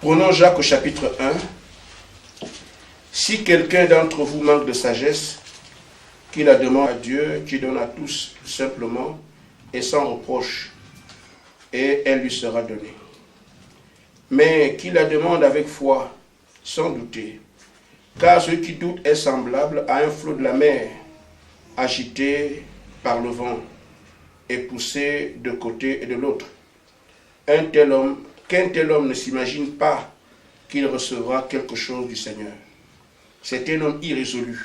Prenons Jacques au chapitre 1. Si quelqu'un d'entre vous manque de sagesse, qu'il la demande à Dieu, qui donne à tous simplement et sans reproche, et elle lui sera donnée. Mais qu'il la demande avec foi, sans douter, car celui qui doute est semblable à un flot de la mer, agité par le vent et poussé de côté et de l'autre. Qu'un tel homme ne s'imagine pas qu'il recevra quelque chose du Seigneur. C'est un homme irrésolu,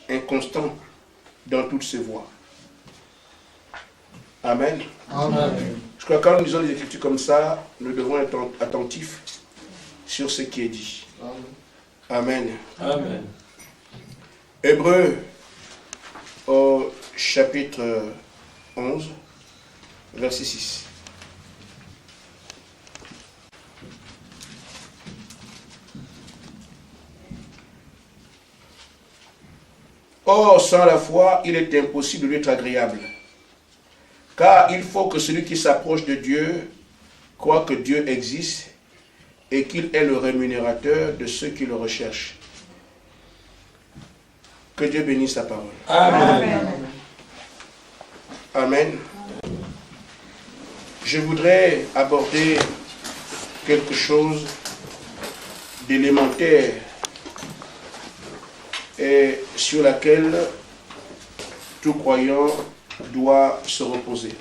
inconstant dans toutes ses voies. Amen. Amen. Je crois que quand nous lisons les Écritures comme ça, nous devons être attentifs sur ce qui est dit. Amen. Amen. Hébreux au chapitre 11, verset 6. Or, sans la foi, il est impossible d'être agréable. Car il faut que celui qui s'approche de Dieu croit que Dieu existe et qu'il est le rémunérateur de ceux qui le recherchent. Que Dieu bénisse sa parole. Amen. Amen. Je voudrais aborder quelque chose d'élémentaire et sur laquelle tout croyant doit se reposer.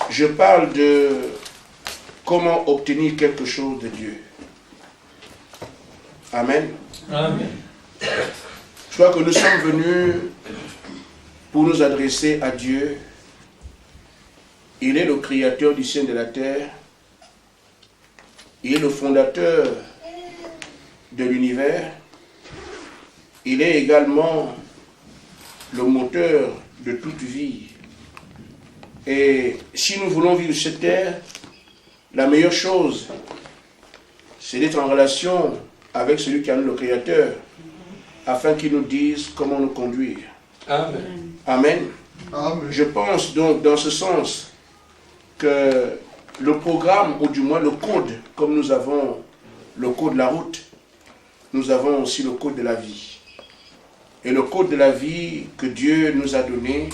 Je parle de comment obtenir quelque chose de Dieu. Amen. Amen. Je crois que nous sommes venus pour nous adresser à Dieu. Il est le créateur du ciel et de la terre. Il est le fondateur de l'univers. Il est également le moteur de toute vie. Et si nous voulons vivre sur cette terre, la meilleure chose, c'est d'être en relation avec celui qui est le Créateur, afin qu'il nous dise comment nous conduire. Amen. Amen. Amen. Je pense donc dans ce sens que le programme, ou du moins le code, comme nous avons le code de la route, nous avons aussi le code de la vie. Et le code de la vie que Dieu nous a donné,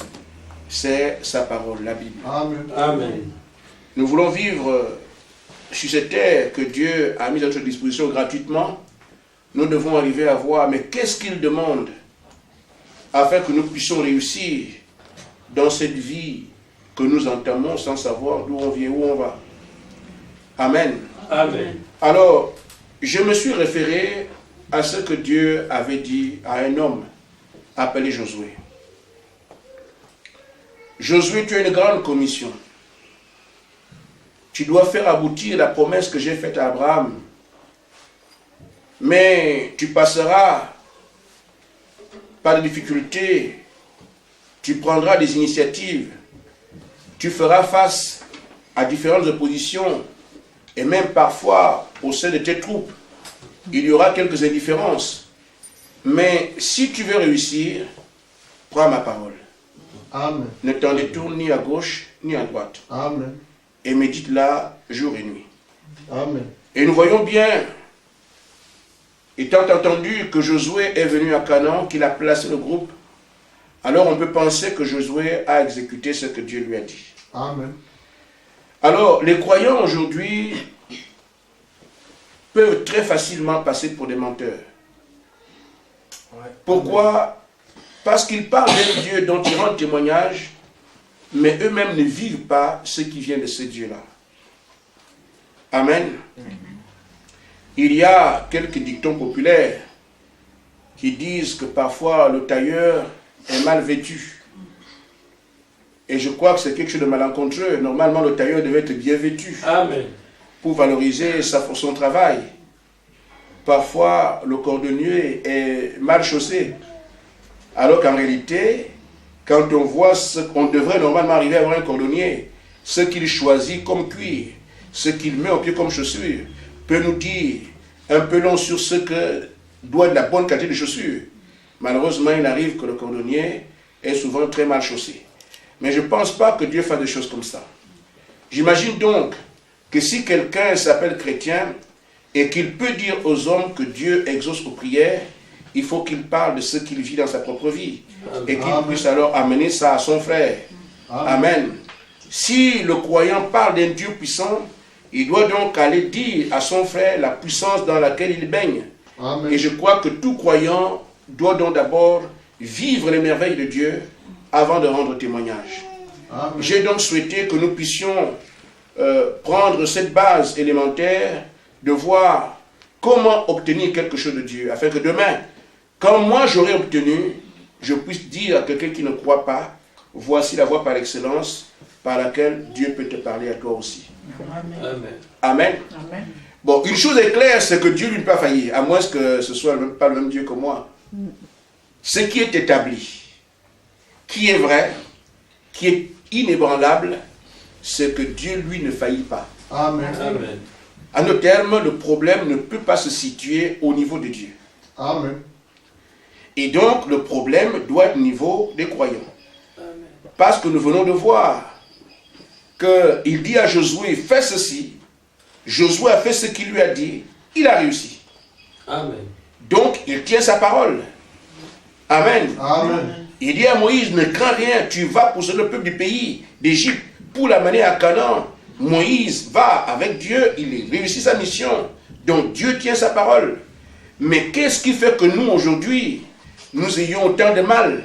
c'est sa parole, la Bible. Amen. Amen. Nous voulons vivre sur cette terre que Dieu a mise à notre disposition gratuitement. Nous devons arriver à voir, mais qu'est-ce qu'il demande afin que nous puissions réussir dans cette vie que nous entamons sans savoir d'où on vient, où on va. Amen. Amen. Alors, je me suis référé à ce que Dieu avait dit à un homme appelé Josué. Josué, tu as une grande commission. Tu dois faire aboutir la promesse que j'ai faite à Abraham. Mais tu passeras par des difficultés, tu prendras des initiatives, tu feras face à différentes oppositions et même parfois au sein de tes troupes, il y aura quelques indifférences. Mais si tu veux réussir, prends ma parole. Amen. Ne t'en détourne ni à gauche ni à droite. Amen. Et médite-la jour et nuit. Amen. Et nous voyons bien, étant entendu que Josué est venu à Canaan, qu'il a placé le groupe, alors on peut penser que Josué a exécuté ce que Dieu lui a dit. Amen. Alors, les croyants aujourd'hui peuvent très facilement passer pour des menteurs. Pourquoi? Parce qu'ils parlent d'un Dieu dont ils rendent témoignage, mais eux-mêmes ne vivent pas ce qui vient de ce Dieu-là. Amen. Il y a quelques dictons populaires qui disent que parfois le tailleur est mal vêtu. Et je crois que c'est quelque chose de malencontreux. Normalement, le tailleur devait être bien vêtu. Amen. Pour valoriser son travail. Parfois, le cordonnier est mal chaussé. Alors qu'en réalité, quand on voit ce qu'on devrait normalement arriver à avoir un cordonnier, ce qu'il choisit comme cuir, ce qu'il met au pied comme chaussure, peut nous dire un peu long sur ce que doit être la bonne qualité de chaussure. Malheureusement, il arrive que le cordonnier est souvent très mal chaussé. Mais je ne pense pas que Dieu fasse des choses comme ça. J'imagine donc que si quelqu'un s'appelle chrétien et qu'il peut dire aux hommes que Dieu exauce aux prières, il faut qu'il parle de ce qu'il vit dans sa propre vie. Et qu'il puisse alors amener ça à son frère. Amen. Si le croyant parle d'un Dieu puissant, il doit donc aller dire à son frère la puissance dans laquelle il baigne. Amen. Et je crois que tout croyant doit donc d'abord vivre les merveilles de Dieu avant de rendre témoignage. J'ai donc souhaité que nous puissions prendre cette base élémentaire de voir comment obtenir quelque chose de Dieu, afin que demain, quand moi j'aurai obtenu, je puisse dire à quelqu'un qui ne croit pas, voici la voie par excellence par laquelle Dieu peut te parler à toi aussi. Amen. Amen. Amen. Bon, une chose est claire, c'est que Dieu lui ne peut pas faillir, à moins que ce soit pas le même Dieu que moi. Ce qui est établi, qui est vrai, qui est inébranlable, c'est que Dieu, lui, ne faillit pas. Amen. Amen. En d'autres termes, le problème ne peut pas se situer au niveau de Dieu. Amen. Et donc, le problème doit être au niveau des croyants. Amen. Parce que nous venons de voir qu'il dit à Josué, fais ceci. Josué a fait ce qu'il lui a dit. Il a réussi. Amen. Donc, il tient sa parole. Amen. Amen. Il dit à Moïse, ne crains rien, tu vas pousser le peuple du pays d'Égypte pour l'amener à Canaan. Moïse va avec Dieu, il réussit sa mission. Donc Dieu tient sa parole. Mais qu'est-ce qui fait que nous, aujourd'hui, nous ayons autant de mal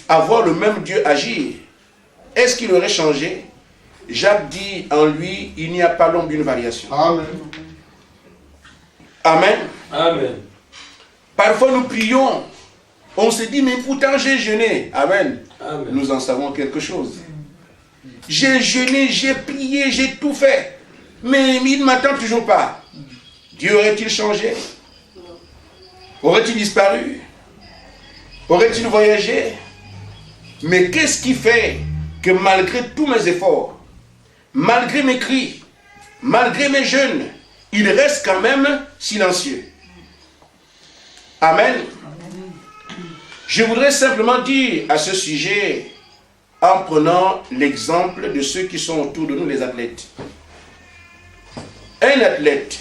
à voir le même Dieu agir? Est-ce qu'il aurait changé? Jacques dit en lui, il n'y a pas l'ombre d'une variation. Amen. Amen. Amen. Parfois nous prions, on se dit, mais pourtant j'ai jeûné. Amen. Amen. Nous en savons quelque chose. J'ai jeûné, j'ai prié, j'ai tout fait. Mais il ne m'attend toujours pas. Dieu aurait-il changé? Aurait-il disparu? Aurait-il voyagé? Mais qu'est-ce qui fait que malgré tous mes efforts, malgré mes cris, malgré mes jeûnes, il reste quand même silencieux? Amen. Je voudrais simplement dire à ce sujet, en prenant l'exemple de ceux qui sont autour de nous, les athlètes. Un athlète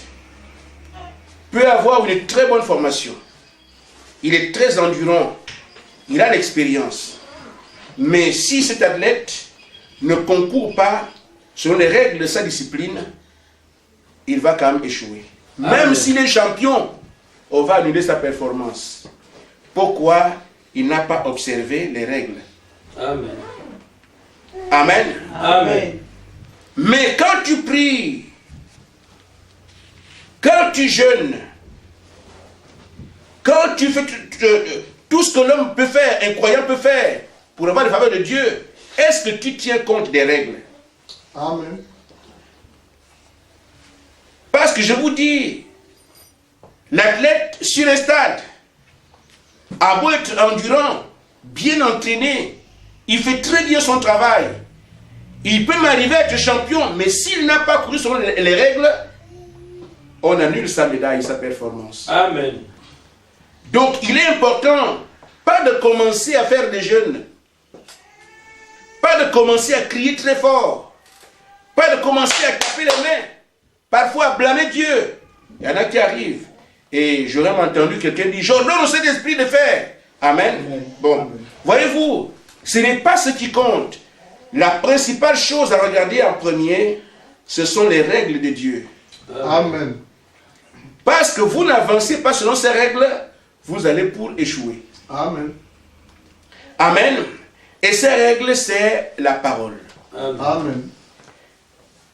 peut avoir une très bonne formation. Il est très endurant. Il a l'expérience. Mais si cet athlète ne concourt pas selon les règles de sa discipline, il va quand même échouer. Même s'il est champion, on va annuler sa performance. Pourquoi? Il n'a pas observé les règles. Amen. Amen. Amen. Mais quand tu pries, quand tu jeûnes, quand tu fais tout ce que l'homme peut faire, un croyant peut faire pour avoir les faveurs de Dieu, est-ce que tu tiens compte des règles? Amen. Parce que je vous dis, l'athlète sur un stade a beau être endurant, bien entraîné, il fait très bien son travail. Il peut m'arriver à être champion, mais s'il n'a pas couru selon les règles, on annule sa médaille, sa performance. Amen. Donc il est important, pas de commencer à faire des jeûnes, pas de commencer à crier très fort, pas de commencer à taper les mains, parfois à blâmer Dieu. Il y en a qui arrivent. Et j'aurais entendu quelqu'un dire, j'ordonne au Saint-Esprit de faire. Amen. Bon, voyez-vous, ce n'est pas ce qui compte. La principale chose à regarder en premier, ce sont les règles de Dieu. Amen. Parce que vous n'avancez pas selon ces règles, vous allez pour échouer. Amen. Amen. Et ces règles, c'est la parole. Amen.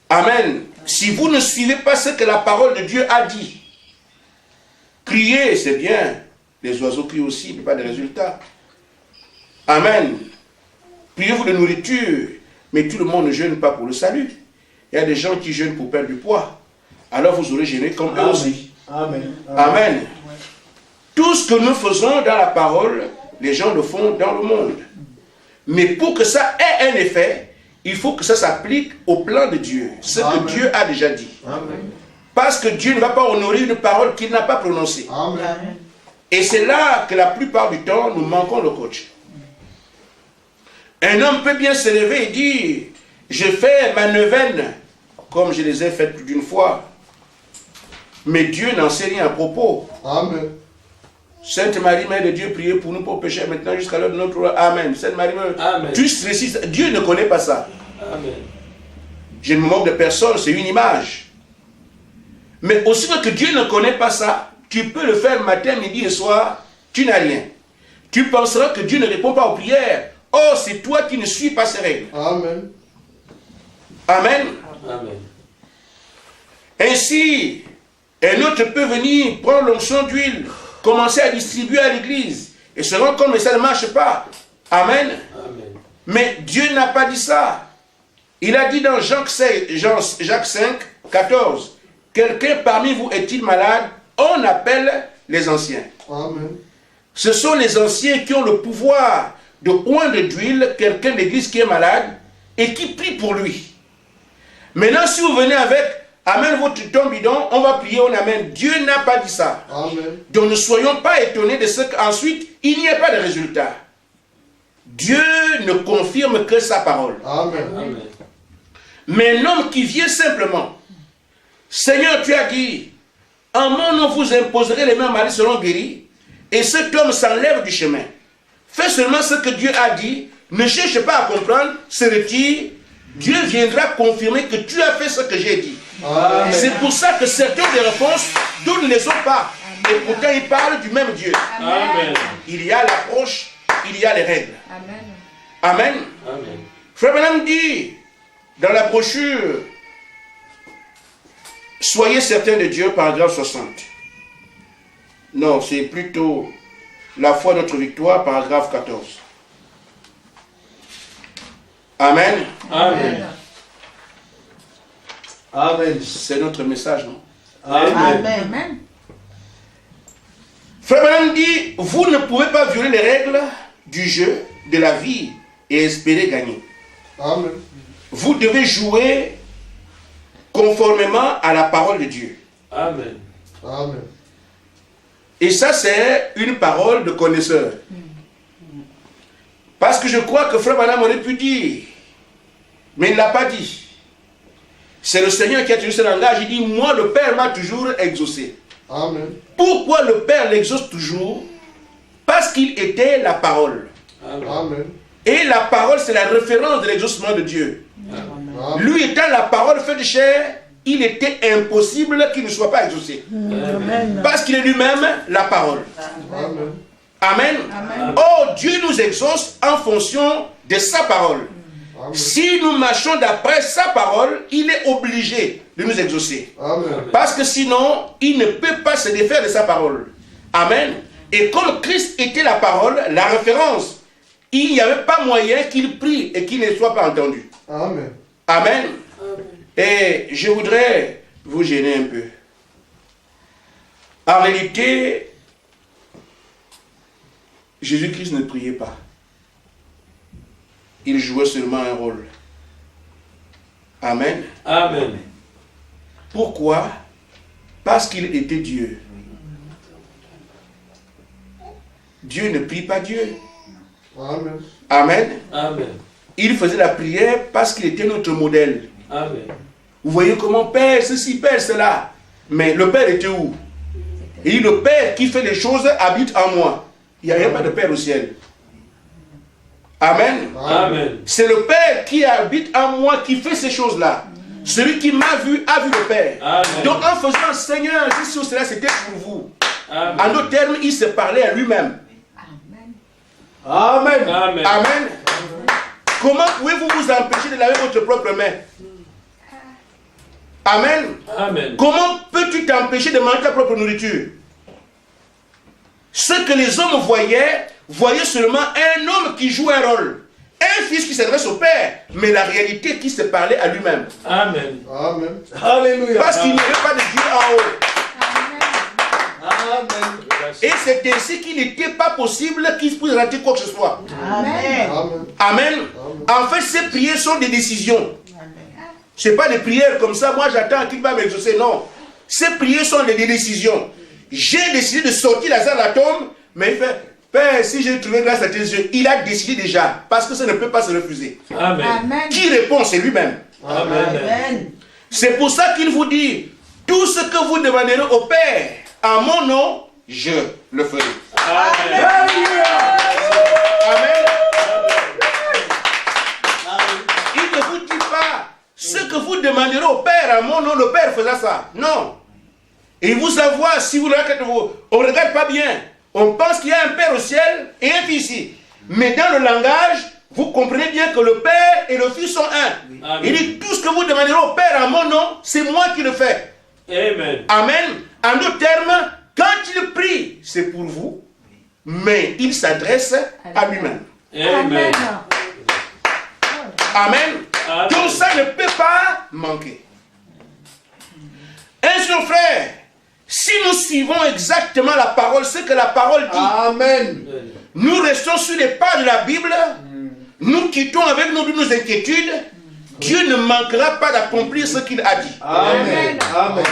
Amen. Si vous ne suivez pas ce que la parole de Dieu a dit, crier, c'est bien. Les oiseaux crient aussi, mais pas de résultats. Amen. Priez-vous de nourriture, mais tout le monde ne jeûne pas pour le salut. Il y a des gens qui jeûnent pour perdre du poids. Alors vous aurez jeûné comme eux aussi. Amen. Amen. Tout ce que nous faisons dans la parole, les gens le font dans le monde. Mais pour que ça ait un effet, il faut que ça s'applique au plan de Dieu. Ce que Dieu a déjà dit. Amen. Parce que Dieu ne va pas honorer une parole qu'il n'a pas prononcée. Amen. Et c'est là que la plupart du temps, nous manquons le coach. Un homme peut bien se lever et dire, je fais ma neuvaine comme je les ai faites plus d'une fois. Mais Dieu n'en sait rien à propos. Amen. Sainte Marie, Mère de Dieu, priez pour nous pour pécher maintenant jusqu'à l'heure de notre mort. Amen. Sainte Marie, Amen. tu récites. Dieu ne connaît pas ça. Amen. Je ne me moque de personne, c'est une image. Mais aussi que Dieu ne connaît pas ça, tu peux le faire matin, midi et soir, tu n'as rien. Tu penseras que Dieu ne répond pas aux prières. Oh, c'est toi qui ne suis pas ces règles. Amen. Amen. Amen. Ainsi, un autre peut venir prendre l'onction d'huile, commencer à distribuer à l'église et se rendre compte que ça ne marche pas. Amen. Amen. Mais Dieu n'a pas dit ça. Il a dit dans Jacques 5, 14, quelqu'un parmi vous est-il malade? On appelle les anciens. Amen. Ce sont les anciens qui ont le pouvoir de oindre d'huile quelqu'un de l'église qui est malade et qui prie pour lui. Maintenant, si vous venez avec amène votre ton bidon, on va prier, on amène. Dieu n'a pas dit ça. Amen. Donc ne soyons pas étonnés de ce qu'ensuite, il n'y ait pas de résultat. Dieu ne confirme que sa parole. Amen. Amen. Mais un homme qui vient simplement, Seigneur, tu as dit, en mon nom vous imposerez les mains malades seront guéris, et cet homme s'enlève du chemin. Fais seulement ce que Dieu a dit, ne cherche pas à comprendre, se retire, Dieu viendra confirmer que tu as fait ce que j'ai dit. Amen. C'est pour ça que certaines des réponses, d'autres ne les ont pas. Et pourtant, ils parlent du même Dieu. Amen. Il y a l'approche, il y a les règles. Amen. Amen. Amen. Frère Branham dit dans la brochure Soyez certains de Dieu, paragraphe 60. Non, c'est plutôt la foi de notre victoire, paragraphe 14. Amen. Amen. Amen. C'est notre message, non? Amen. Amen. Frère Branham dit, vous ne pouvez pas violer les règles du jeu, de la vie et espérer gagner. Amen. Vous devez jouer conformément à la parole de Dieu. Amen. Amen. Et ça, c'est une parole de connaisseur. Parce que je crois que Frère Branham aurait pu dire, mais il ne l'a pas dit. C'est le Seigneur qui a tenu ce langage. Il dit, moi, le Père m'a toujours exaucé. Amen. Pourquoi le Père l'exauce toujours? Parce qu'il était la parole. Amen. Amen. Et la parole, c'est la référence de l'exaucement de Dieu. Amen. Lui étant la parole faite de chair, il était impossible qu'il ne soit pas exaucé. Amen. Parce qu'il est lui-même la parole. Amen. Amen. Amen. Oh, Dieu nous exauce en fonction de sa parole. Amen. Si nous marchons d'après sa parole, il est obligé de nous exaucer. Amen. Parce que sinon, il ne peut pas se défaire de sa parole. Amen. Et comme Christ était la parole, la référence, il n'y avait pas moyen qu'il prie et qu'il ne soit pas entendu. Amen. Amen. Et je voudrais vous gêner un peu. En réalité, Jésus-Christ ne priait pas. Il jouait seulement un rôle. Amen. Amen. Pourquoi? Parce qu'il était Dieu. Dieu ne prie pas Dieu. Amen. Amen. Amen. Il faisait la prière parce qu'il était notre modèle. Amen. Vous voyez comment Père ceci, Père cela. Mais le Père était où? Et le Père qui fait les choses habite en moi. Il n'y avait pas de Père au ciel. Amen. Amen. C'est le Père qui habite en moi qui fait ces choses-là. Celui qui m'a vu a vu le Père. Amen. Donc en faisant Seigneur, ceci ou cela, c'était pour vous. Amen. En d'autres termes, il se parlait à lui-même. Amen. Amen. Amen. Comment pouvez-vous vous empêcher de laver votre propre main? Amen. Amen. Comment peux-tu t'empêcher de manger ta propre nourriture? Ce que les hommes voyaient seulement un homme qui joue un rôle. Un fils qui s'adresse au Père, mais la réalité qui se parlait à lui-même. Amen. Amen. Alléluia. Parce qu'il n'y avait pas de Dieu en haut. Amen. Et c'est ainsi qu'il n'était pas possible qu'il puisse rater quoi que ce soit. Amen. Amen. Amen. En fait, ces prières sont des décisions. Ce n'est pas des prières comme ça, moi j'attends qu'il va m'exaucer. Non. Ces prières sont des décisions. J'ai décidé de sortir Lazare de la tombe, mais il fait, Père, si j'ai trouvé grâce à tes yeux, il a décidé déjà, parce que ça ne peut pas se refuser. Amen. Amen. Qui répond? C'est lui-même. Amen. Amen. C'est pour ça qu'il vous dit, tout ce que vous demanderez au Père, en mon nom, je le ferai. Amen. Amen. Il ne vous dit pas, ce que vous demanderez au Père, en mon nom, le Père faisait ça. Non. Et vous envoie, si vous le regardez, on ne regarde pas bien. On pense qu'il y a un Père au ciel et un Fils ici. Mais dans le langage, vous comprenez bien que le Père et le Fils sont un. Amen. Il dit, tout ce que vous demanderez au Père en mon nom, c'est moi qui le fais. Amen. Amen. En d'autres termes, quand il prie, c'est pour vous, mais il s'adresse à lui-même. Amen. Amen. Amen. Donc ça ne peut pas manquer. Ainsi, frère, si nous suivons exactement la parole, ce que la parole dit, Amen. nous restons sur les pas de la Bible, nous quittons avec nos inquiétudes, Dieu ne manquera pas d'accomplir ce qu'il a dit. Amen. Amen.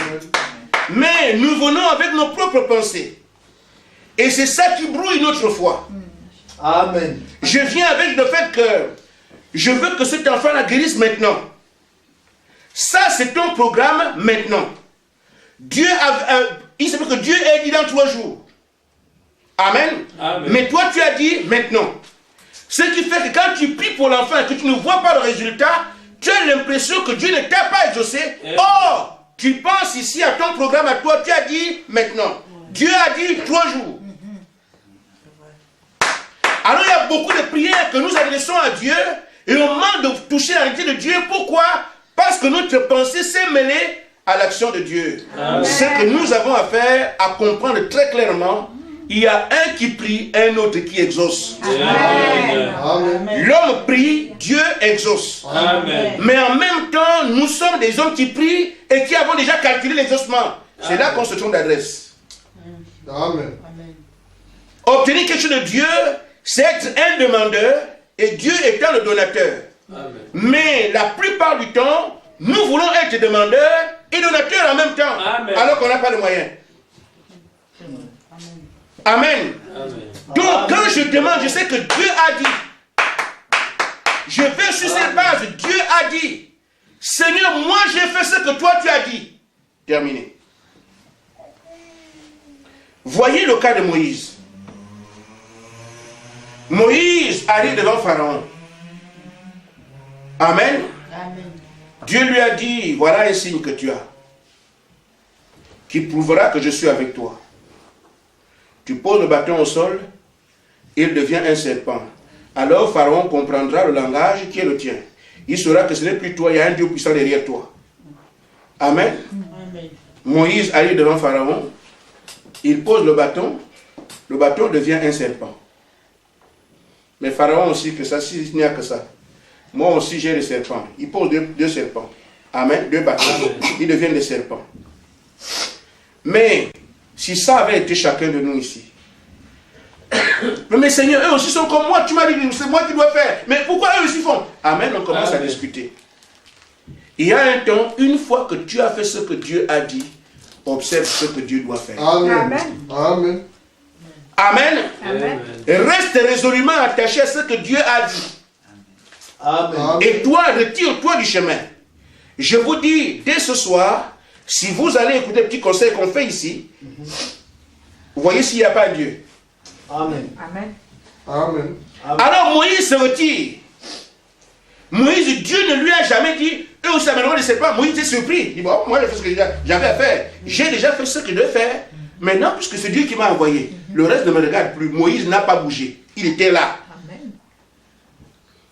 Mais nous venons avec nos propres pensées. Et c'est ça qui brouille notre foi. Amen. Je viens avec le fait que je veux que cet enfant la guérisse maintenant. Ça, c'est ton programme maintenant. Dieu il se peut que Dieu ait dit dans 3 jours. Amen. Amen. Mais toi, tu as dit maintenant. Ce qui fait que quand tu pries pour l'enfant et que tu ne vois pas le résultat, tu as l'impression que Dieu ne t'a pas exaucé. Or, tu penses ici à ton programme à toi, tu as dit maintenant. Dieu a dit 3 jours. Alors il y a beaucoup de prières que nous adressons à Dieu et on manque de toucher la réalité de Dieu. Pourquoi? Parce que notre pensée s'est mêlée à l'action de Dieu. Amen. Ce que nous avons à faire, à comprendre très clairement, il y a un qui prie, un autre qui exauce. Amen. Amen. L'homme prie, Dieu exauce. Amen. Mais en même temps, nous sommes des hommes qui prient et qui avons déjà calculé l'exaucement. C'est là qu'on se trompe d'adresse. Amen. Obtenir quelque chose de Dieu, c'est être un demandeur et Dieu étant le donateur. Amen. Mais la plupart du temps, nous voulons être demandeurs et donateurs en même temps. Amen. Alors qu'on n'a pas de moyens. Amen. Amen. Donc quand je demande, je sais que Dieu a dit. Je vais sur cette base. Dieu a dit. Seigneur, moi j'ai fait ce que toi tu as dit. Terminé. Voyez le cas de Moïse. Moïse arrive devant Pharaon. Amen. Dieu lui a dit, voilà un signe que tu as, qui prouvera que je suis avec toi. Tu poses le bâton au sol, il devient un serpent. Alors Pharaon comprendra le langage qui est le tien. Il saura que ce n'est plus toi, il y a un Dieu puissant derrière toi. Amen. Moïse arrive devant Pharaon, il pose le bâton devient un serpent. Mais Pharaon aussi, que ça, s'il n'y a que ça. Moi aussi j'ai des serpents. Il pose deux serpents. Amen. 2 bâtons. Ils deviennent des serpents. Mais, si ça avait été chacun de nous ici. Mais Seigneur, eux aussi sont comme moi. Tu m'as dit, c'est moi qui dois faire. Mais pourquoi eux aussi font? Amen, on commence à discuter. Il y a un temps, une fois que tu as fait ce que Dieu a dit, observe ce que Dieu doit faire. Amen. Amen. Amen. Amen. Reste résolument attaché à ce que Dieu a dit. Amen. Et toi, retire-toi du chemin. Je vous dis, dès ce soir, si vous allez écouter le petit conseil qu'on fait ici, vous voyez s'il n'y a pas Dieu. Amen. Amen. Amen. Alors Moïse se retire. Moïse, Dieu ne lui a jamais dit, eux aussi amèneront des serpents. Moïse est surpris. Il dit, bon, moi j'ai fait ce que j'avais à faire. J'ai déjà fait ce que je devais faire. Maintenant, puisque c'est Dieu qui m'a envoyé, le reste ne me regarde plus. Moïse n'a pas bougé. Il était là. Amen.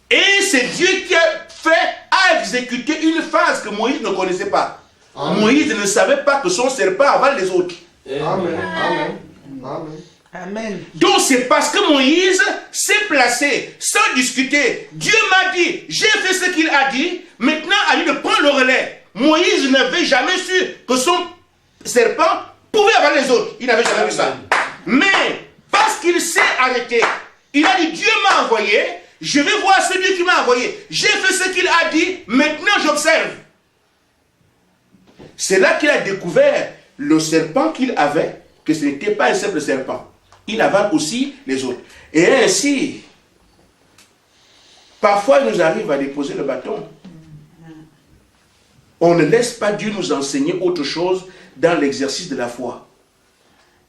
Et c'est Dieu qui a exécuté une phase que Moïse ne connaissait pas. Amen. Moïse ne savait pas que son serpent avale les autres. Amen. Amen. Amen. Amen. Donc c'est parce que Moïse s'est placé sans discuter. Dieu m'a dit, j'ai fait ce qu'il a dit, maintenant à lui de prendre le relais. Moïse n'avait jamais su que son serpent pouvait avaler les autres. Il n'avait jamais vu ça. Mais parce qu'il s'est arrêté, il a dit, Dieu m'a envoyé, je vais voir ce Dieu qui m'a envoyé. J'ai fait ce qu'il a dit, maintenant j'observe. C'est là qu'il a découvert le serpent qu'il avait, que ce n'était pas un simple serpent. Il avale aussi les autres. Et ainsi, parfois il nous arrive à déposer le bâton. On ne laisse pas Dieu nous enseigner autre chose dans l'exercice de la foi.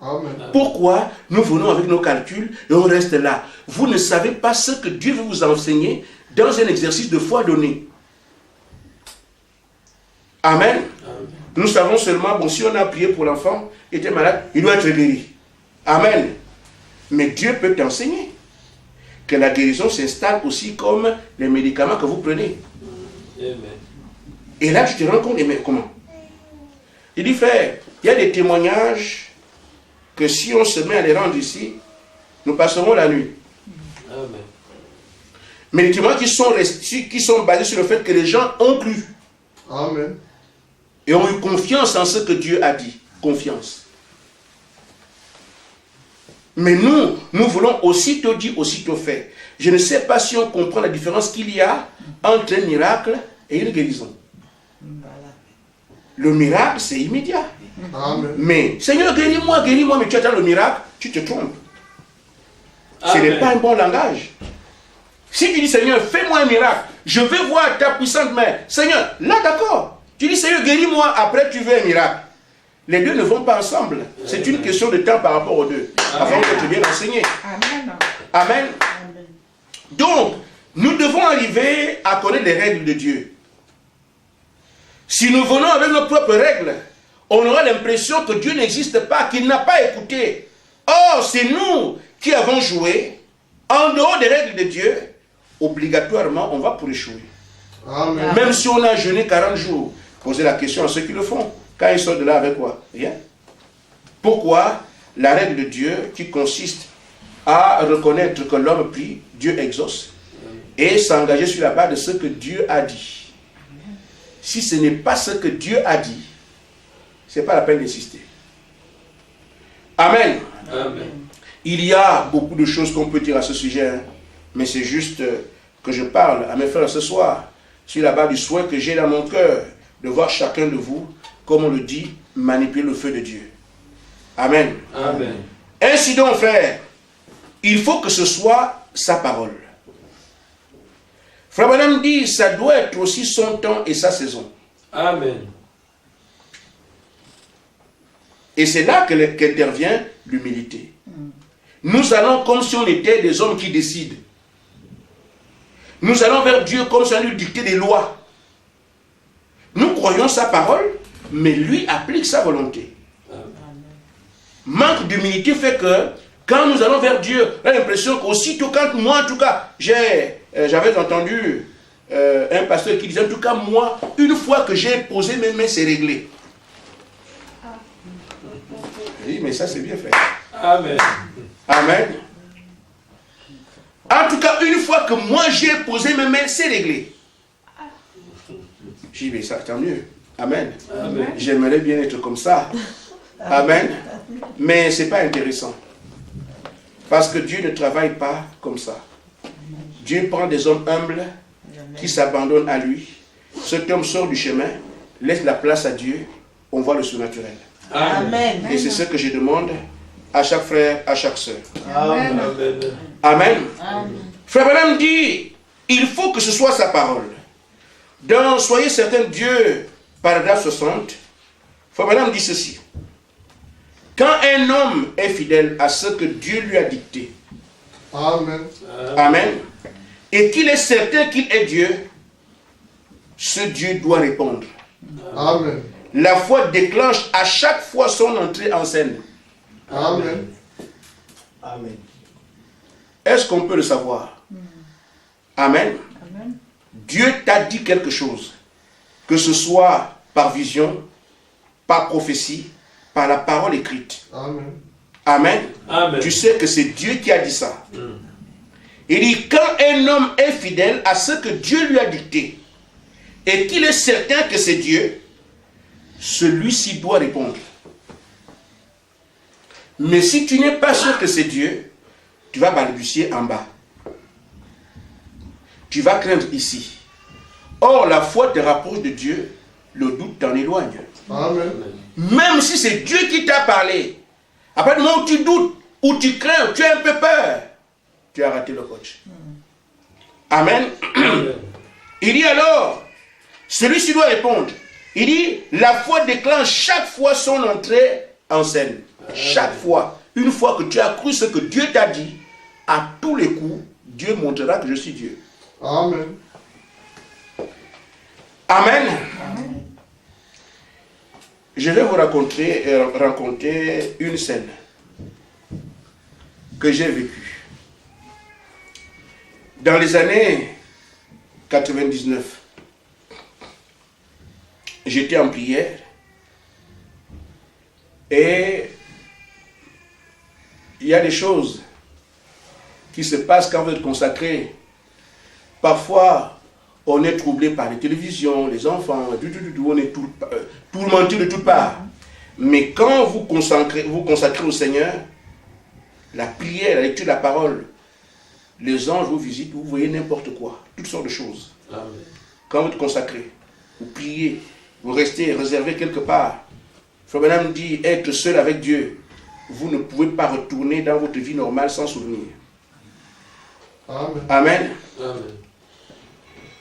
Amen. Pourquoi nous venons avec nos calculs et on reste là? Vous ne savez pas ce que Dieu veut vous enseigner dans un exercice de foi donné. Amen. Nous savons seulement, bon, si on a prié pour l'enfant, il était malade, il doit être guéri. Amen. Mais Dieu peut t'enseigner que la guérison s'installe aussi comme les médicaments que vous prenez. Amen. Et là, tu te rends compte, mais comment? Il dit, frère, il y a des témoignages que si on se met à les rendre ici, nous passerons la nuit. Amen. Mais les témoignages qui sont basés sur le fait que les gens ont cru. Amen. Et ont eu confiance en ce que Dieu a dit. Confiance. Mais nous voulons aussitôt dit, aussitôt fait. Je ne sais pas si on comprend la différence qu'il y a entre un miracle et une guérison. Le miracle, c'est immédiat. Amen. Mais, Seigneur, guéris-moi, mais tu attends le miracle, tu te trompes. Ce n'est pas un bon langage. Si tu dis, Seigneur, fais-moi un miracle, je veux voir ta puissante main. Seigneur, là d'accord. Tu dis, Seigneur, guéris-moi, après tu veux un miracle. Les deux ne vont pas ensemble. C'est une question de temps par rapport aux deux. Afin que tu viennes enseigner. Amen. Amen. Donc, nous devons arriver à connaître les règles de Dieu. Si nous venons avec nos propres règles, on aura l'impression que Dieu n'existe pas, qu'il n'a pas écouté. Or, c'est nous qui avons joué en dehors des règles de Dieu. Obligatoirement, on va pour échouer. Amen. Même si on a jeûné 40 jours, posez la question à ceux qui le font. Quand ils sortent de là avec quoi? Rien. Pourquoi? La règle de Dieu qui consiste à reconnaître que l'homme prie, Dieu exauce, et s'engager sur la base de ce que Dieu a dit. Si ce n'est pas ce que Dieu a dit, ce n'est pas la peine d'insister. Amen. Amen. Il y a beaucoup de choses qu'on peut dire à ce sujet, hein, mais c'est juste que je parle à mes frères ce soir sur la base du souhait que j'ai dans mon cœur de voir chacun de vous, comme on le dit, manipuler le feu de Dieu. Amen. Amen. Ainsi donc, frère, il faut que ce soit sa parole. Frère Branham dit, ça doit être aussi son temps et sa saison. Amen. Et c'est là qu'intervient l'humilité. Nous allons comme si on était des hommes qui décident. Nous allons vers Dieu comme si on lui dictait des lois. Nous croyons sa parole, mais lui applique sa volonté. Manque d'humilité fait que quand nous allons vers Dieu, on a l'impression qu'aussitôt, quand moi en tout cas, j'avais entendu un pasteur qui disait, en tout cas moi, une fois que j'ai posé mes mains, c'est réglé. Oui, mais ça c'est bien fait. Amen. Amen. En tout cas, une fois que moi j'ai posé mes mains, c'est réglé. J'ai dit, mais ça, tant mieux. Amen. Amen. J'aimerais bien être comme ça. Amen. Mais ce n'est pas intéressant. Parce que Dieu ne travaille pas comme ça. Dieu prend des hommes humbles qui s'abandonnent à lui. Cet homme sort du chemin, laisse la place à Dieu, on voit le surnaturel. Amen. Et c'est ce que je demande à chaque frère, à chaque sœur. Amen. Amen. Frère Branham dit, il faut que ce soit sa parole. Dans Soyez certains Dieu, paragraphe 60, Frère Branham dit ceci. Quand un homme est fidèle à ce que Dieu lui a dicté, Amen. Amen, et qu'il est certain qu'il est Dieu, ce Dieu doit répondre. Amen. La foi déclenche à chaque fois son entrée en scène. Amen. Amen. Est-ce qu'on peut le savoir? Amen. Dieu t'a dit quelque chose, que ce soit par vision, par prophétie, par la parole écrite. Amen. Amen. Amen. Tu sais que c'est Dieu qui a dit ça. Il dit, quand un homme est fidèle à ce que Dieu lui a dicté, et qu'il est certain que c'est Dieu, celui-ci doit répondre. Mais si tu n'es pas sûr que c'est Dieu, tu vas balbutier en bas. Tu vas craindre ici. Or, la foi te rapproche de Dieu, le doute t'en éloigne. Amen. Même si c'est Dieu qui t'a parlé, après le moment où tu doutes, ou tu crains, tu as un peu peur, tu as raté le coach. Amen. Il dit alors, celui-ci doit répondre. Il dit, la foi déclenche chaque fois son entrée en scène. Chaque fois. Une fois que tu as cru ce que Dieu t'a dit, à tous les coups, Dieu montrera que je suis Dieu. Amen. Amen. Je vais vous raconter une scène que j'ai vécue. Dans les années 99, j'étais en prière et il y a des choses qui se passent quand vous êtes consacré. Parfois, on est troublé par les télévisions, les enfants, on est tourmenté de toutes parts. Mais quand vous consacrez au Seigneur, la prière, la lecture de la parole, les anges vous visitent, vous voyez n'importe quoi, toutes sortes de choses. Amen. Quand vous êtes consacré, vous priez, vous restez réservé quelque part. Frère Branham dit, être seul avec Dieu, vous ne pouvez pas retourner dans votre vie normale sans souvenir. Amen. Amen. Amen.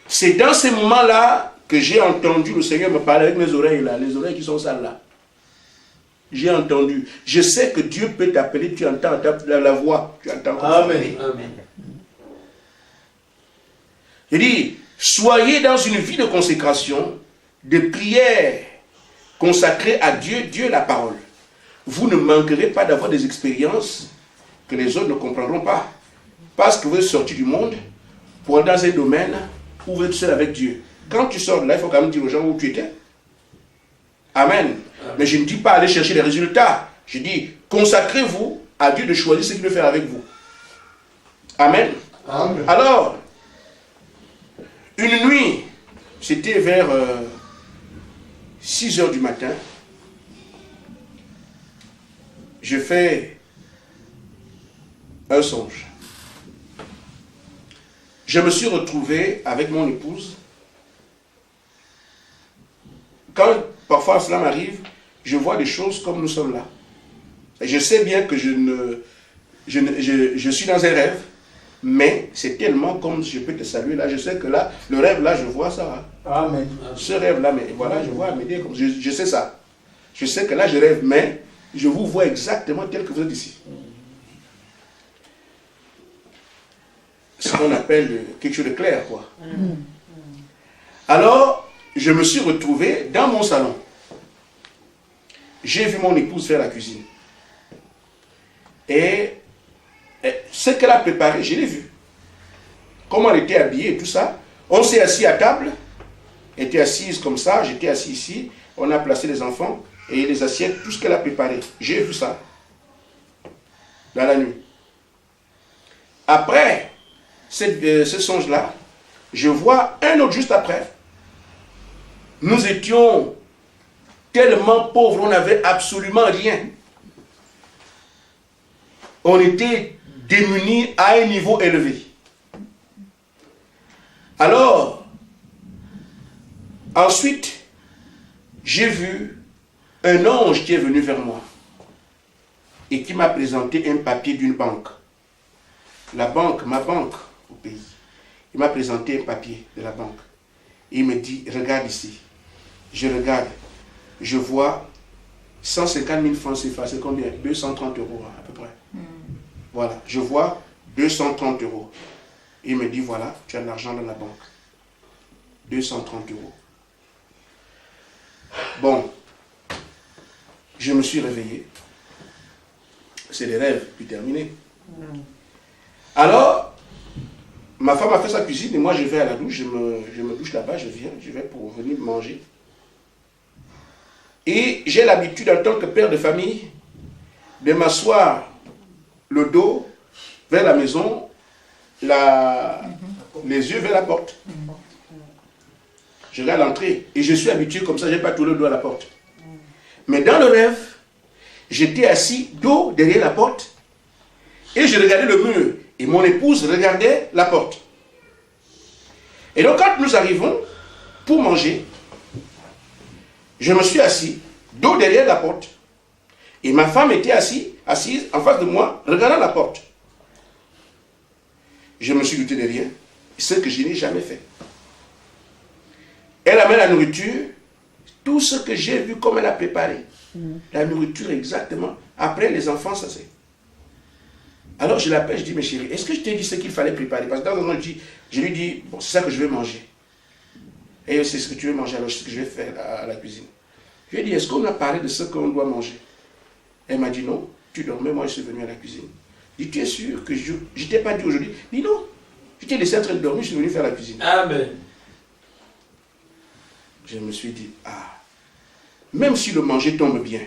C'est dans ces moments-là que j'ai entendu le Seigneur me parler avec mes oreilles là, les oreilles qui sont sales là. J'ai entendu. Je sais que Dieu peut t'appeler, tu entends la voix, tu entends. Amen. Amen. Il dit, soyez dans une vie de consécration, de prière consacrée à Dieu, Dieu la parole. Vous ne manquerez pas d'avoir des expériences que les autres ne comprendront pas. Parce que vous êtes sorti du monde pour aller dans un domaine où vous êtes seul avec Dieu. Quand tu sors de là, il faut quand même dire aux gens où tu étais. Amen. Mais je ne dis pas aller chercher les résultats. Je dis, consacrez-vous à Dieu de choisir ce qu'il veut faire avec vous. Amen. Amen. Alors, une nuit, c'était vers 6 heures du matin, je fais un songe. Je me suis retrouvé avec mon épouse. Quand parfois cela m'arrive, je vois des choses comme nous sommes là. Et je sais bien que je suis dans un rêve, mais c'est tellement comme je peux te saluer là. Je sais que là, le rêve là, je vois ça. Amen. Ce rêve là, mais voilà, je vois Amédée comme je sais ça. Je sais que là, je rêve, mais je vous vois exactement tel que vous êtes ici. Ce qu'on appelle quelque chose de clair, quoi. Alors, je me suis retrouvé dans mon salon. J'ai vu mon épouse faire la cuisine. Et ce qu'elle a préparé, je l'ai vu. Comment elle était habillée et tout ça. On s'est assis à table. Elle était assise comme ça, j'étais assis ici. On a placé les enfants et les assiettes, tout ce qu'elle a préparé. J'ai vu ça. Dans la nuit. Après ce songe-là, je vois un autre juste après. Nous étions tellement pauvres, on n'avait absolument rien. On était démunis à un niveau élevé. Alors, ensuite, j'ai vu un ange qui est venu vers moi et qui m'a présenté un papier d'une banque. La banque, ma banque au pays. Il m'a présenté un papier de la banque. Et il me dit, regarde ici. Je regarde. Je vois 150 000 francs CFA. C'est combien? 230 euros à peu près. Voilà. Je vois 230 euros. Il me dit, voilà, tu as de l'argent dans la banque. 230 euros. Bon. Je me suis réveillé. C'est des rêves, puis terminé. Alors, ma femme a fait sa cuisine et moi je vais à la douche, je me douche là-bas, je vais pour venir manger. Et j'ai l'habitude en tant que père de famille de m'asseoir le dos vers la maison, les yeux vers la porte. Je regarde l'entrée et je suis habitué comme ça, je n'ai pas tout le dos à la porte. Mais dans le rêve, j'étais assis dos derrière la porte et je regardais le mur. Et mon épouse regardait la porte. Et donc quand nous arrivons pour manger, je me suis assis, dos derrière la porte. Et ma femme était assise en face de moi, regardant la porte. Je me suis douté de rien, ce que je n'ai jamais fait. Elle amène la nourriture, tout ce que j'ai vu, comme elle a préparé. La nourriture exactement. Après, les enfants, ça c'est. Alors je l'appelle, je dis, mais chérie, est-ce que je t'ai dit ce qu'il fallait préparer? Parce que dans un moment, je lui dis, bon, c'est ça que je vais manger. Et c'est ce que tu veux manger, alors c'est ce que je vais faire à la cuisine. Je lui ai dit, est-ce qu'on a parlé de ce qu'on doit manger? Elle m'a dit, non, tu dormais, moi je suis venu à la cuisine. Je dis, tu es sûr que je ne t'ai pas dit aujourd'hui? Je dis, non, je t'ai laissé en train de dormir, je suis venu faire la cuisine. Amen. Je me suis dit, ah, même si le manger tombe bien,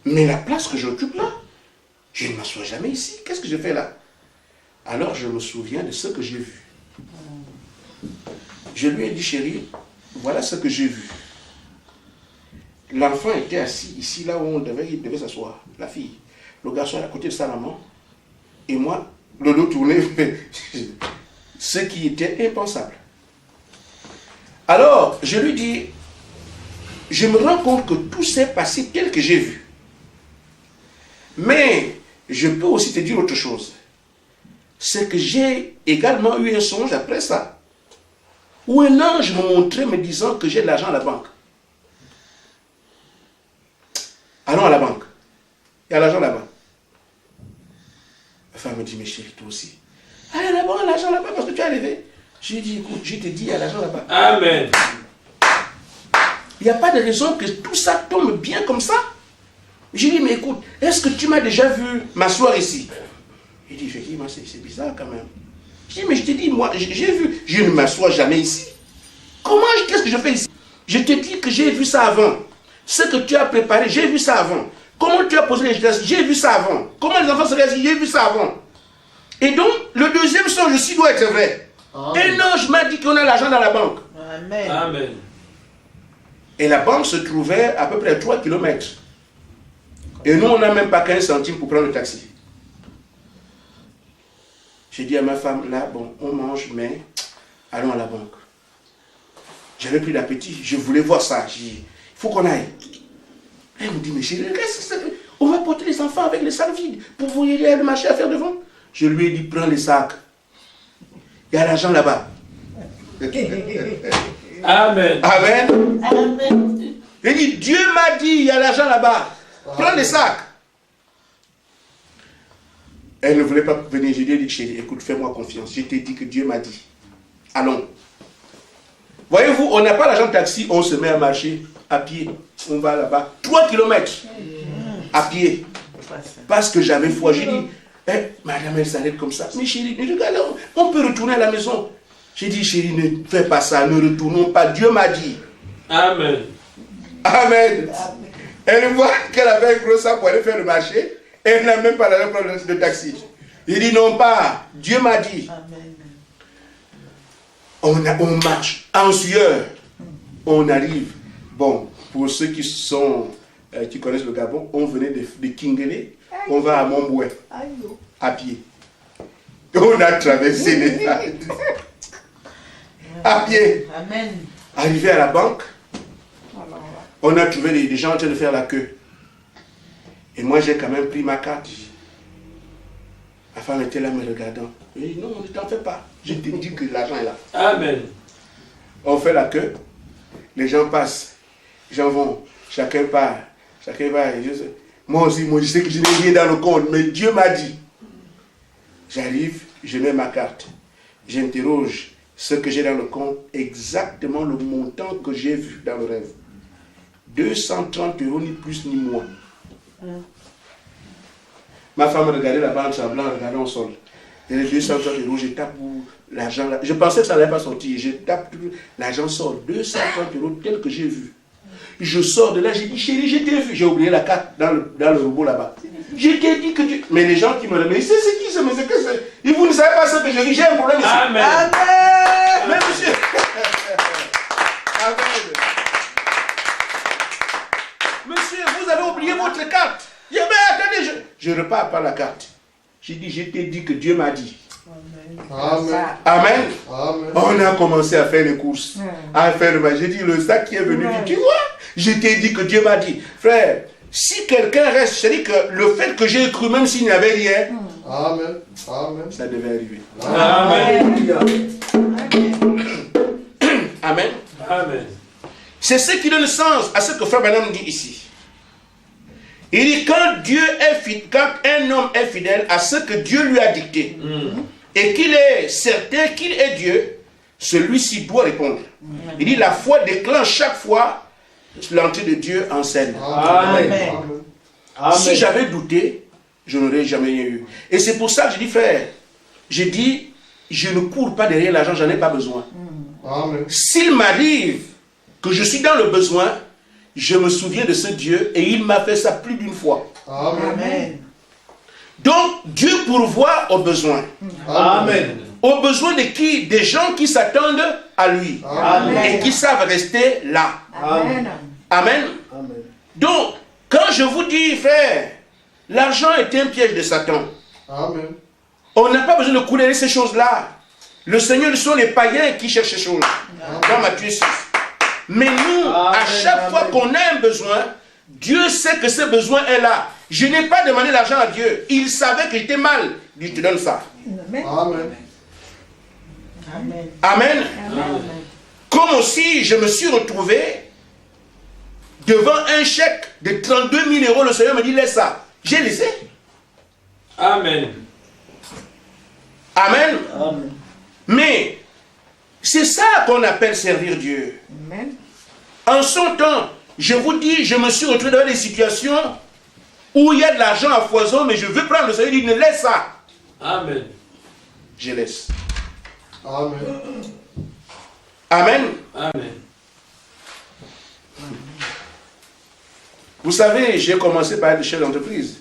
mais la place que j'occupe là, je ne m'assois jamais ici. Qu'est-ce que je fais là? Alors je me souviens de ce que j'ai vu. Je lui ai dit, chérie, voilà ce que j'ai vu. L'enfant était assis ici, là où il devait s'asseoir, la fille. Le garçon à côté de sa maman, et moi, le dos tourné, ce qui était impensable. Alors, je lui dis, je me rends compte que tout s'est passé tel que j'ai vu. Mais, je peux aussi te dire autre chose. C'est que j'ai également eu un songe après ça, où un ange me montrait me disant que j'ai de l'argent à la banque. Allons à la banque. Il y a l'argent là-bas. La femme me dit, mais chérie, toi aussi. Ah, il y a l'argent là-bas parce que tu as levé. J'ai dit, écoute, je te dis, il y a l'argent là-bas. Amen. Il n'y a pas de raison que tout ça tombe bien comme ça. J'ai dit, mais écoute, est-ce que tu m'as déjà vu m'asseoir ici? Il dit, effectivement, c'est bizarre quand même. J'ai dit, mais je te dis, moi, j'ai vu, je ne m'assois jamais ici. Qu'est-ce que je fais ici? Je te dis que j'ai vu ça avant. Ce que tu as préparé, j'ai vu ça avant. Comment tu as posé les gestes, j'ai vu ça avant. Comment les enfants se réagissent, j'ai vu ça avant. Et donc, le deuxième songe aussi doit être vrai. Un ange m'a dit qu'on a l'argent dans la banque. Amen. Amen. Et la banque se trouvait à peu près 3 km. Et nous, on n'a même pas 15 centimes pour prendre le taxi. J'ai dit à ma femme, là, bon, on mange, mais allons à la banque. J'avais pris l'appétit, je voulais voir ça. J'ai dit, il faut qu'on aille. Elle me dit, mais chérie, on va porter les enfants avec les sacs vides pour vous y aller le marché à faire devant. Je lui ai dit, prends les sacs. Il y a l'argent là-bas. Amen. Amen. Amen. Il dit, Dieu m'a dit, il y a l'argent là-bas. Prends les sacs. Elle ne voulait pas venir. Je lui ai dit, chérie, écoute, fais-moi confiance. Je t'ai dit que Dieu m'a dit. Allons. Voyez-vous, on n'a pas l'argent de taxi, on se met à marcher à pied. On va là-bas. 3 km à pied. Parce que j'avais foi. J'ai dit, madame, elle s'arrête comme ça. Mais chérie, regarde, on peut retourner à la maison. J'ai dit, chérie, ne fais pas ça, ne retournons pas. Dieu m'a dit. Amen. Amen. Elle voit qu'elle avait un gros sac pour aller faire le marché. Et elle n'a même pas l'argent pour prendre le taxi. Il dit, non pas. Dieu m'a dit. Amen. On marche en sueur. On arrive. Bon, pour ceux qui connaissent le Gabon, on venait de Kingele. On va à Montboué. À pied. On a traversé les Alpes. À pied. Amen. Arrivé à la banque, on a trouvé des gens en train de faire la queue. Et moi, j'ai quand même pris ma carte. Ma femme était là me regardant. Elle dit, non, ne t'en fais pas. Je te dis que l'argent est là. Amen. On fait la queue. Les gens passent. Les gens vont. Chacun part. Chacun va. Moi aussi, je sais que je n'ai rien dans le compte, mais Dieu m'a dit. J'arrive, je mets ma carte. J'interroge ce que j'ai dans le compte, exactement le montant que j'ai vu dans le rêve. 230 €, ni plus ni moins. Ma femme regardait la banque semblant, regardait au sol. Et les 230 €, je tape l'argent là. Je pensais que ça n'allait pas sortir. Je tape, l'argent sort. 230 € tel que j'ai vu. Je sors de là, j'ai dit, chérie, je t'ai vu. J'ai oublié la carte dans le robot là-bas. Je t'ai dit que tu... Mais les gens qui me remettent, c'est qui ce monsieur? Et vous ne savez pas ce que je dis, j'ai un problème ici. Amen. Amen. Mais monsieur... Amen. Monsieur, vous avez oublié votre carte. Mais attendez, je repars par la carte. J'ai dit, je t'ai dit que Dieu m'a dit. Amen. Amen. Amen. On a commencé à faire les courses, à faire le mal. J'ai dit, le sac qui est venu, tu vois, je t'ai dit que Dieu m'a dit. Frère, si quelqu'un reste, c'est-à-dire que le fait que j'ai cru, même s'il n'y avait rien, Amen. Amen. ça devait arriver. Amen. Amen. Amen. C'est ce qui donne sens à ce que Frère Branham dit ici. Il dit quand un homme est fidèle à ce que Dieu lui a dicté et qu'il est certain qu'il est Dieu, celui-ci doit répondre. Il dit la foi déclenche chaque fois l'entrée de Dieu en scène. Amen. Amen. Si j'avais douté, je n'aurais jamais eu. Et c'est pour ça que je dis, frère, je dis, je ne cours pas derrière l'argent, j'en ai pas besoin. S'il m'arrive que je suis dans le besoin, je me souviens de ce Dieu et il m'a fait ça plus d'une fois. Amen. Donc, Dieu pourvoit aux besoins. Amen. Aux besoins de qui? Des gens qui s'attendent à lui. Amen. Et qui savent rester là. Amen. Amen. Amen. Donc, quand je vous dis, frère, l'argent est un piège de Satan. Amen. On n'a pas besoin de couler ces choses-là. Le Seigneur, ce sont les païens qui cherchent ces choses. Dans Matthieu 6. Mais nous, à chaque fois qu'on a un besoin, Dieu sait que ce besoin est là. Je n'ai pas demandé l'argent à Dieu. Il savait que j'étais mal. Il dit, je te donne ça. Amen. Amen. Amen. Amen. Comme aussi, je me suis retrouvé devant un chèque de 32 000 euros. Le Seigneur me dit, laisse ça. J'ai laissé. Amen. Amen. Amen. Mais c'est ça qu'on appelle servir Dieu. Amen. En son temps, je vous dis, je me suis retrouvé dans des situations où il y a de l'argent à foison, mais je veux prendre le Seigneur, il dit, ne laisse ça. Amen. Je laisse. Amen. Amen. Amen. Vous savez, j'ai commencé par être chef d'entreprise.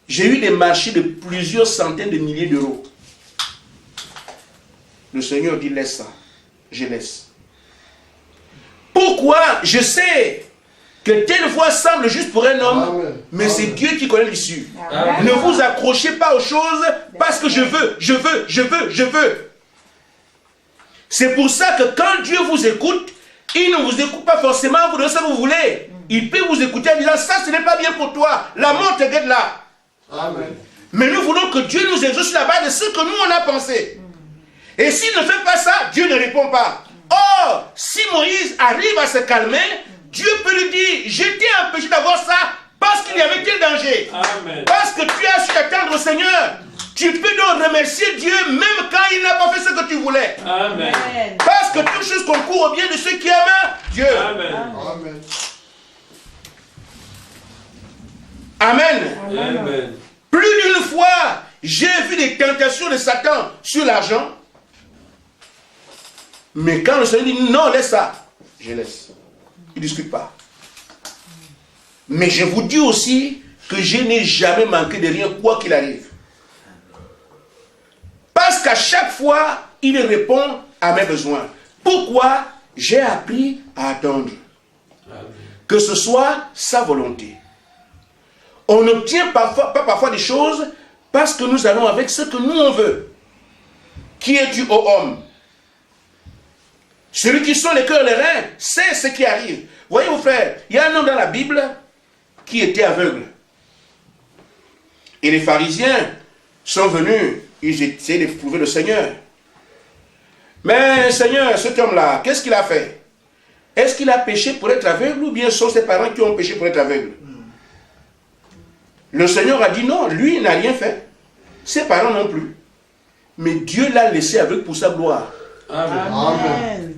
J'ai eu des marchés de plusieurs centaines de milliers d'euros. Le Seigneur dit, laisse ça. Je laisse. Pourquoi? Je sais que telle voie semble juste pour un homme, Amen. mais c'est Amen. Dieu qui connaît l'issue. Amen. Ne vous accrochez pas aux choses parce que je veux. C'est pour ça que quand Dieu vous écoute, il ne vous écoute pas forcément, vous donnez ce que vous voulez. Il peut vous écouter en disant, ça ce n'est pas bien pour toi, la mort te guette là. Amen. Mais nous voulons que Dieu nous exauce sur la base de ce que nous on a pensé. Et s'il ne fait pas ça, Dieu ne répond pas. Or, si Moïse arrive à se calmer, Dieu peut lui dire, je t'ai empêché d'avoir ça parce qu'il y avait tel danger. Amen. Parce que tu as su attendre au Seigneur. Tu peux donc remercier Dieu même quand il n'a pas fait ce que tu voulais. Amen. Parce que toutes choses concourent au bien de ceux qui aiment Dieu. Amen. Amen. Amen. Amen. Plus d'une fois, j'ai vu des tentations de Satan sur l'argent. Mais quand le Seigneur dit non, laisse ça, je laisse. Il ne discute pas. Mais je vous dis aussi que je n'ai jamais manqué de rien, quoi qu'il arrive. Parce qu'à chaque fois, il répond à mes besoins. Pourquoi? J'ai appris à attendre. Amen. Que ce soit sa volonté. On n'obtient pas parfois des choses parce que nous allons avec ce que nous on veut. Qui es-tu, ô homme? Celui qui sont les cœurs et les reins, c'est ce qui arrive. Voyez, vos frères, il y a un homme dans la Bible qui était aveugle. Et les pharisiens sont venus, ils essayaient de prouver le Seigneur. Mais Seigneur, cet homme-là, qu'est-ce qu'il a fait? Est-ce qu'il a péché pour être aveugle ou bien sont ses parents qui ont péché pour être aveugle? Le Seigneur a dit non, lui n'a rien fait. Ses parents non plus. Mais Dieu l'a laissé aveugle pour sa gloire. Amen. Amen.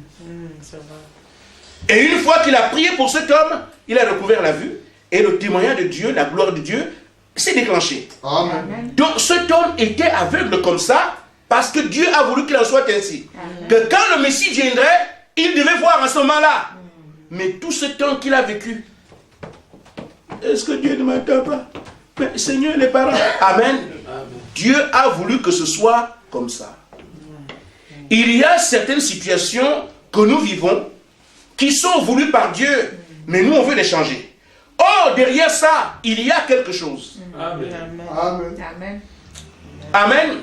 Ça va. Et une fois qu'il a prié pour cet homme, il a recouvert la vue. Et le témoignage de Dieu, la gloire de Dieu, s'est déclenché. Amen. Donc cet homme était aveugle comme ça, parce que Dieu a voulu qu'il en soit ainsi. Amen. Que quand le Messie viendrait, il devait voir à ce moment-là. Mais tout ce temps qu'il a vécu, est-ce que Dieu ne m'entend pas? Mais Seigneur, les parents. Amen. Amen. Dieu a voulu que ce soit comme ça. Il y a certaines situations que nous vivons qui sont voulues par Dieu, mais nous on veut les changer. Or, derrière ça, il y a quelque chose. Amen. Amen. Amen. Amen.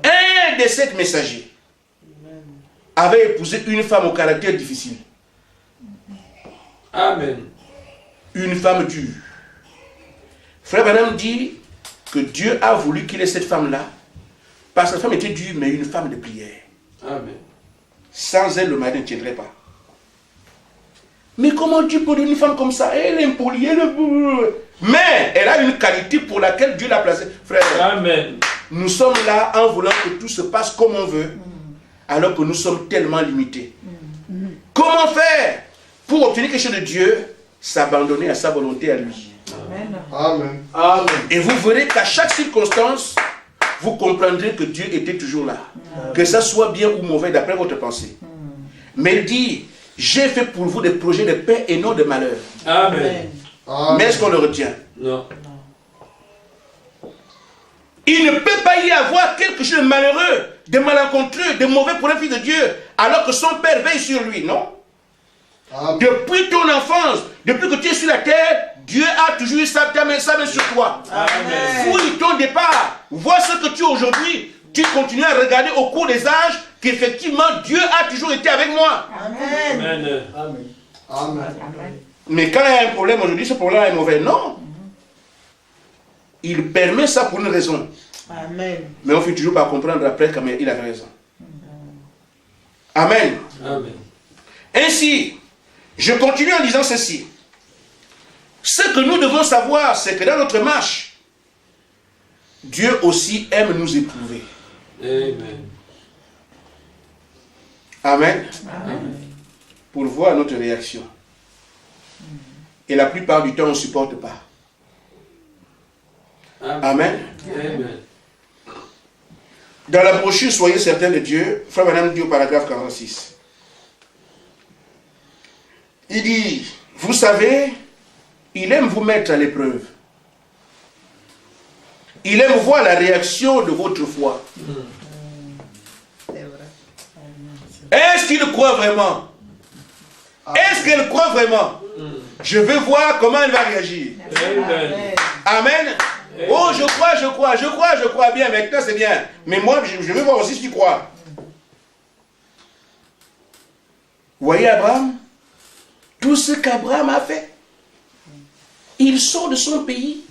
Un des 7 messagers avait épousé une femme au caractère difficile. Amen. Une femme dure. Frère Branham dit que Dieu a voulu qu'il ait cette femme-là, parce que la femme était dure, mais une femme de prière. Amen. Sans elle, le mari ne tiendrait pas. Mais comment tu peux donner une femme comme ça? Elle est impolie, mais elle a une qualité pour laquelle Dieu l'a placée. Frère, Amen. nous sommes là en voulant que tout se passe comme on veut, alors que nous sommes tellement limités. Comment faire pour obtenir quelque chose de Dieu? S'abandonner à sa volonté à lui. Amen. Amen. Et vous verrez qu'à chaque circonstance, vous comprendrez que Dieu était toujours là. Que ça soit bien ou mauvais d'après votre pensée. Mais il dit, j'ai fait pour vous des projets de paix et non de malheur. Amen. Mais est-ce qu'on le retient? Non. Il ne peut pas y avoir quelque chose de malheureux, de malencontreux, de mauvais pour un fils de Dieu, alors que son père veille sur lui, non? Amen. Depuis ton enfance, depuis que tu es sur la terre, Dieu a toujours eu sa main sur toi. Amen. Fouille ton départ, vois ce que tu es aujourd'hui. Tu continues à regarder au cours des âges qu'effectivement Dieu a toujours été avec moi. Amen. Amen. Amen. Amen. Mais quand il y a un problème aujourd'hui, ce problème est mauvais. Non. Il permet ça pour une raison. Amen. Mais on finit toujours par comprendre après qu'il avait raison. Amen. Amen. Ainsi, je continue en disant ceci. Ce que nous devons savoir, c'est que dans notre marche, Dieu aussi aime nous éprouver. Amen. Amen. Amen. Pour voir notre réaction. Et la plupart du temps, on ne supporte pas. Amen. Amen. Dans la brochure Soyez certains de Dieu, Frère Madame dit au paragraphe 46. Il dit, vous savez, il aime vous mettre à l'épreuve. Il aime voir la réaction de votre foi. C'est vrai. Est-ce qu'il croit vraiment? Est-ce qu'elle croit vraiment? Je veux voir comment elle va réagir. Amen. Amen. Oh, je crois bien. Maintenant, c'est bien. Mais moi, je veux voir aussi si tu crois. Voyez Abraham? Tout ce qu'Abraham a fait. Il sort de son pays.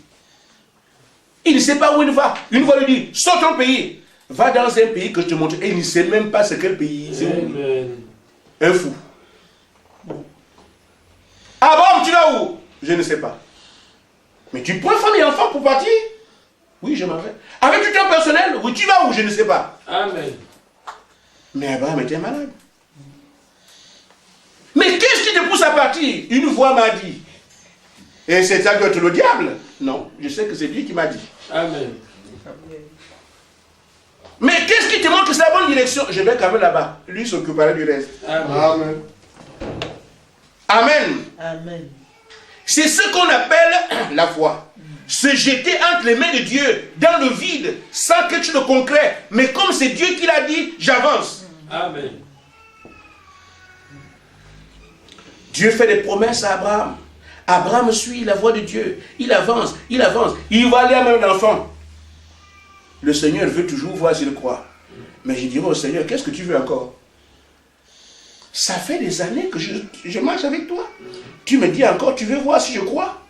Il ne sait pas où il va. Une fois, il dit, sors ton pays. Va dans un pays que je te montre. Et il ne sait même pas c'est quel pays. C'est où. Amen. Un fou. Abraham, tu vas où? Je ne sais pas. Mais tu prends femme et enfant pour partir? Oui, je m'en vais. Avec du temps personnel? Oui, tu vas où? Je ne sais pas. Amen. Mais Abraham était malade. Mais qu'est-ce qui te pousse à partir? Une voix m'a dit. Et c'est ça que tu es le diable? Non, je sais que c'est Dieu qui m'a dit. Amen. Mais qu'est-ce qui te montre que c'est la bonne direction? Je vais quand même là-bas. Lui s'occupera du reste. Amen. Amen. Amen. Amen. C'est ce qu'on appelle la foi. Se jeter entre les mains de Dieu, dans le vide, sans quelque chose de concret. Mais comme c'est Dieu qui l'a dit, j'avance. Amen. Dieu fait des promesses à Abraham. Abraham suit la voie de Dieu. Il avance, il avance. Il va aller à même l'enfant. Le Seigneur veut toujours voir s'il croit. Mais je dirais au Seigneur, qu'est-ce que tu veux encore? Ça fait des années que je marche avec toi. Tu me dis encore, tu veux voir si je crois?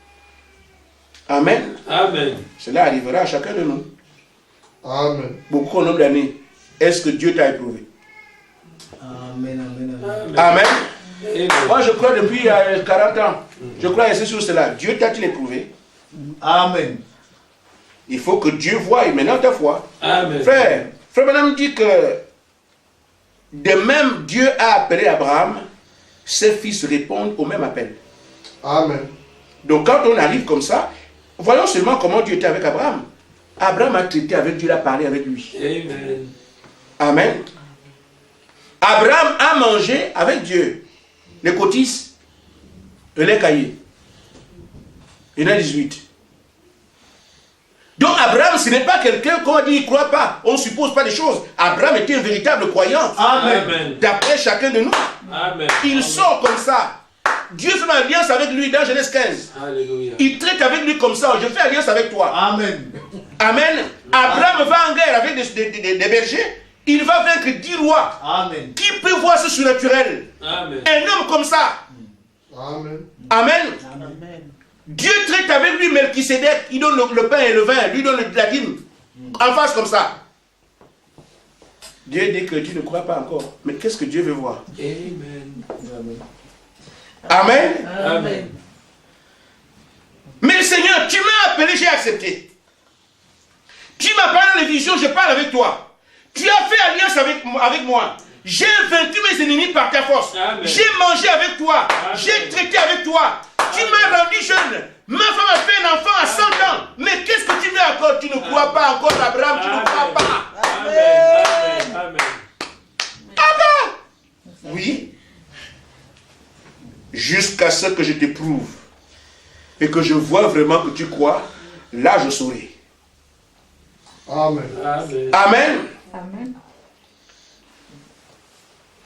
Amen. Amen. Cela arrivera à chacun de nous. Amen. Beaucoup au nombre d'années. Est-ce que Dieu t'a éprouvé? Amen. Amen. Amen. Amen. Amen. Moi je crois depuis 40 ans. Je crois assez sur cela. Dieu t'a-t-il éprouvé? Amen. Il faut que Dieu voie maintenant ta foi. Amen. Frère Madame dit que de même Dieu a appelé Abraham, ses fils répondent au même appel. Amen. Donc quand on arrive comme ça, voyons seulement comment Dieu était avec Abraham. Abraham a traité avec Dieu, il a parlé avec lui. Amen. Amen. Abraham a mangé avec Dieu les cotises et les cahiers. Il y en a 18. Donc Abraham, ce n'est pas quelqu'un qu'on dit il ne croit pas. On ne suppose pas des choses. Abraham était un véritable croyant. Amen. D'après chacun de nous. Amen. Il sort comme ça. Dieu fait une alliance avec lui dans Genèse 15. Alléluia. Il traite avec lui comme ça. Je fais alliance avec toi. Amen. Amen. Abraham va en guerre avec des bergers. Il va vaincre 10 rois. Amen. Qui peut voir ce surnaturel? Amen. Un homme comme ça. Amen. Amen. Amen. Dieu traite avec lui Melchisédek. Il donne le pain et le vin. Lui donne la dîme. En face comme ça. Dieu dit que tu ne crois pas encore. Mais qu'est-ce que Dieu veut voir? Amen. Amen. Amen. Mais Seigneur, tu m'as appelé, j'ai accepté. Tu m'as parlé dans les visions, je parle avec toi. Tu as fait alliance avec moi. J'ai vaincu mes ennemis par ta force. Amen. J'ai mangé avec toi. Amen. J'ai traité avec toi. Tu m'as rendu jeune. Ma femme a fait un enfant à 100 ans. Mais qu'est-ce que tu veux encore? Tu ne crois pas encore, Abraham, tu ne crois pas. Amen. Amen. Ah ben, oui. Jusqu'à ce que je t'éprouve et que je vois vraiment que tu crois, là je saurai. Amen. Amen. Amen. Amen.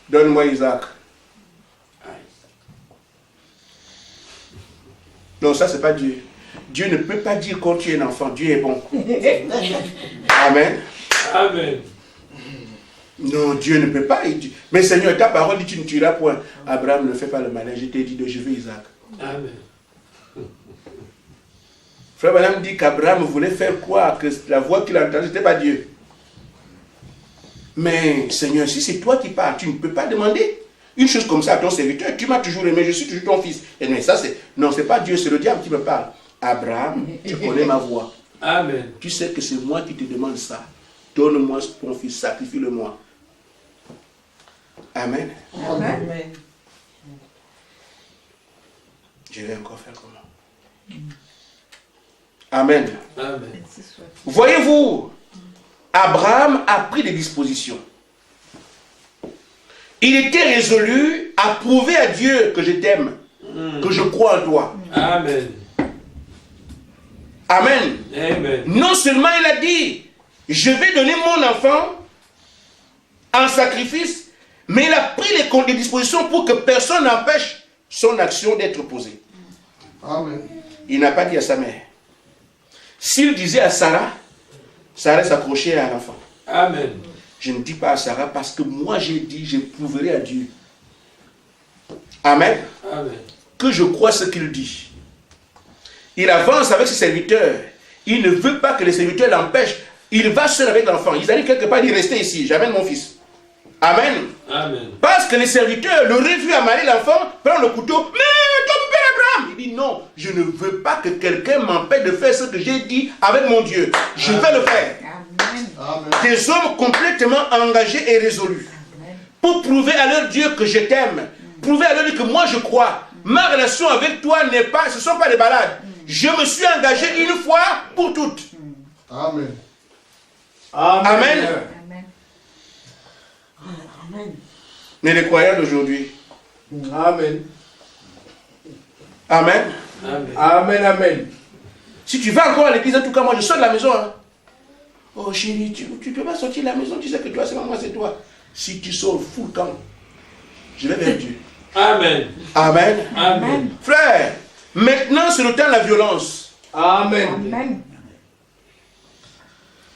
Donne-moi Isaac. Non, ça c'est pas Dieu. Dieu ne peut pas dire quand tu es un enfant, Dieu est bon. Amen. Amen. Non, Dieu ne peut pas. Mais Seigneur, ta parole dit tu ne tueras point. Abraham ne fait pas le malin. Je t'ai dit de je veux Isaac. Amen. Frère Madame dit qu'Abraham voulait faire croire que la voix qu'il a entendue, ce n'était pas Dieu. Mais Seigneur, si c'est toi qui parles, tu ne peux pas demander une chose comme ça à ton serviteur. Tu m'as toujours aimé, je suis toujours ton fils. Et mais ça, c'est... Non, ce n'est pas Dieu, c'est le diable qui me parle. Abraham, tu connais ma voix. Amen. Tu sais que c'est moi qui te demande ça. Donne-moi ton fils, sacrifie-le-moi. Amen. Amen. Je vais encore faire comment? Amen. Amen. Voyez-vous, Abraham a pris des dispositions. Il était résolu à prouver à Dieu que je t'aime, que je crois en toi. Amen. Amen. Amen. Non seulement il a dit, je vais donner mon enfant en sacrifice, mais il a pris les dispositions pour que personne n'empêche son action d'être posée. Amen. Il n'a pas dit à sa mère. S'il disait à Sarah, Sarah s'accrochait à l'enfant. Amen. Je ne dis pas à Sarah parce que moi j'ai dit, je prouverai à Dieu. Amen. Amen. Que je crois ce qu'il dit. Il avance avec ses serviteurs. Il ne veut pas que les serviteurs l'empêchent. Il va seul avec l'enfant. Ils allaient quelque part, il dit, restez ici, j'amène mon fils. Amen. Amen. Parce que les serviteurs l'auraient vu amaler l'enfant, prendre le couteau. Mais ton père Abraham, il dit non, je ne veux pas que quelqu'un m'empêche de faire ce que j'ai dit avec mon Dieu. Je vais le faire. Amen. Amen. Des hommes complètement engagés et résolus. Pour prouver à leur Dieu que je t'aime. Prouver à leur Dieu que moi je crois. Ma relation avec toi n'est pas, ce ne sont pas des balades. Je me suis engagé une fois pour toutes. Amen. Amen. Amen. Amen. Mais les croyants d'aujourd'hui. Amen. Amen. Amen. Amen. Amen. Si tu vas encore à l'église, en tout cas, moi je sors de la maison. Hein. Oh chérie, tu ne peux pas sortir de la maison, tu sais que toi, c'est moi, c'est toi. Si tu sors full camp, je vais vers Dieu. Amen. Amen. Amen. Frère, maintenant c'est le temps de la violence. Amen. Amen.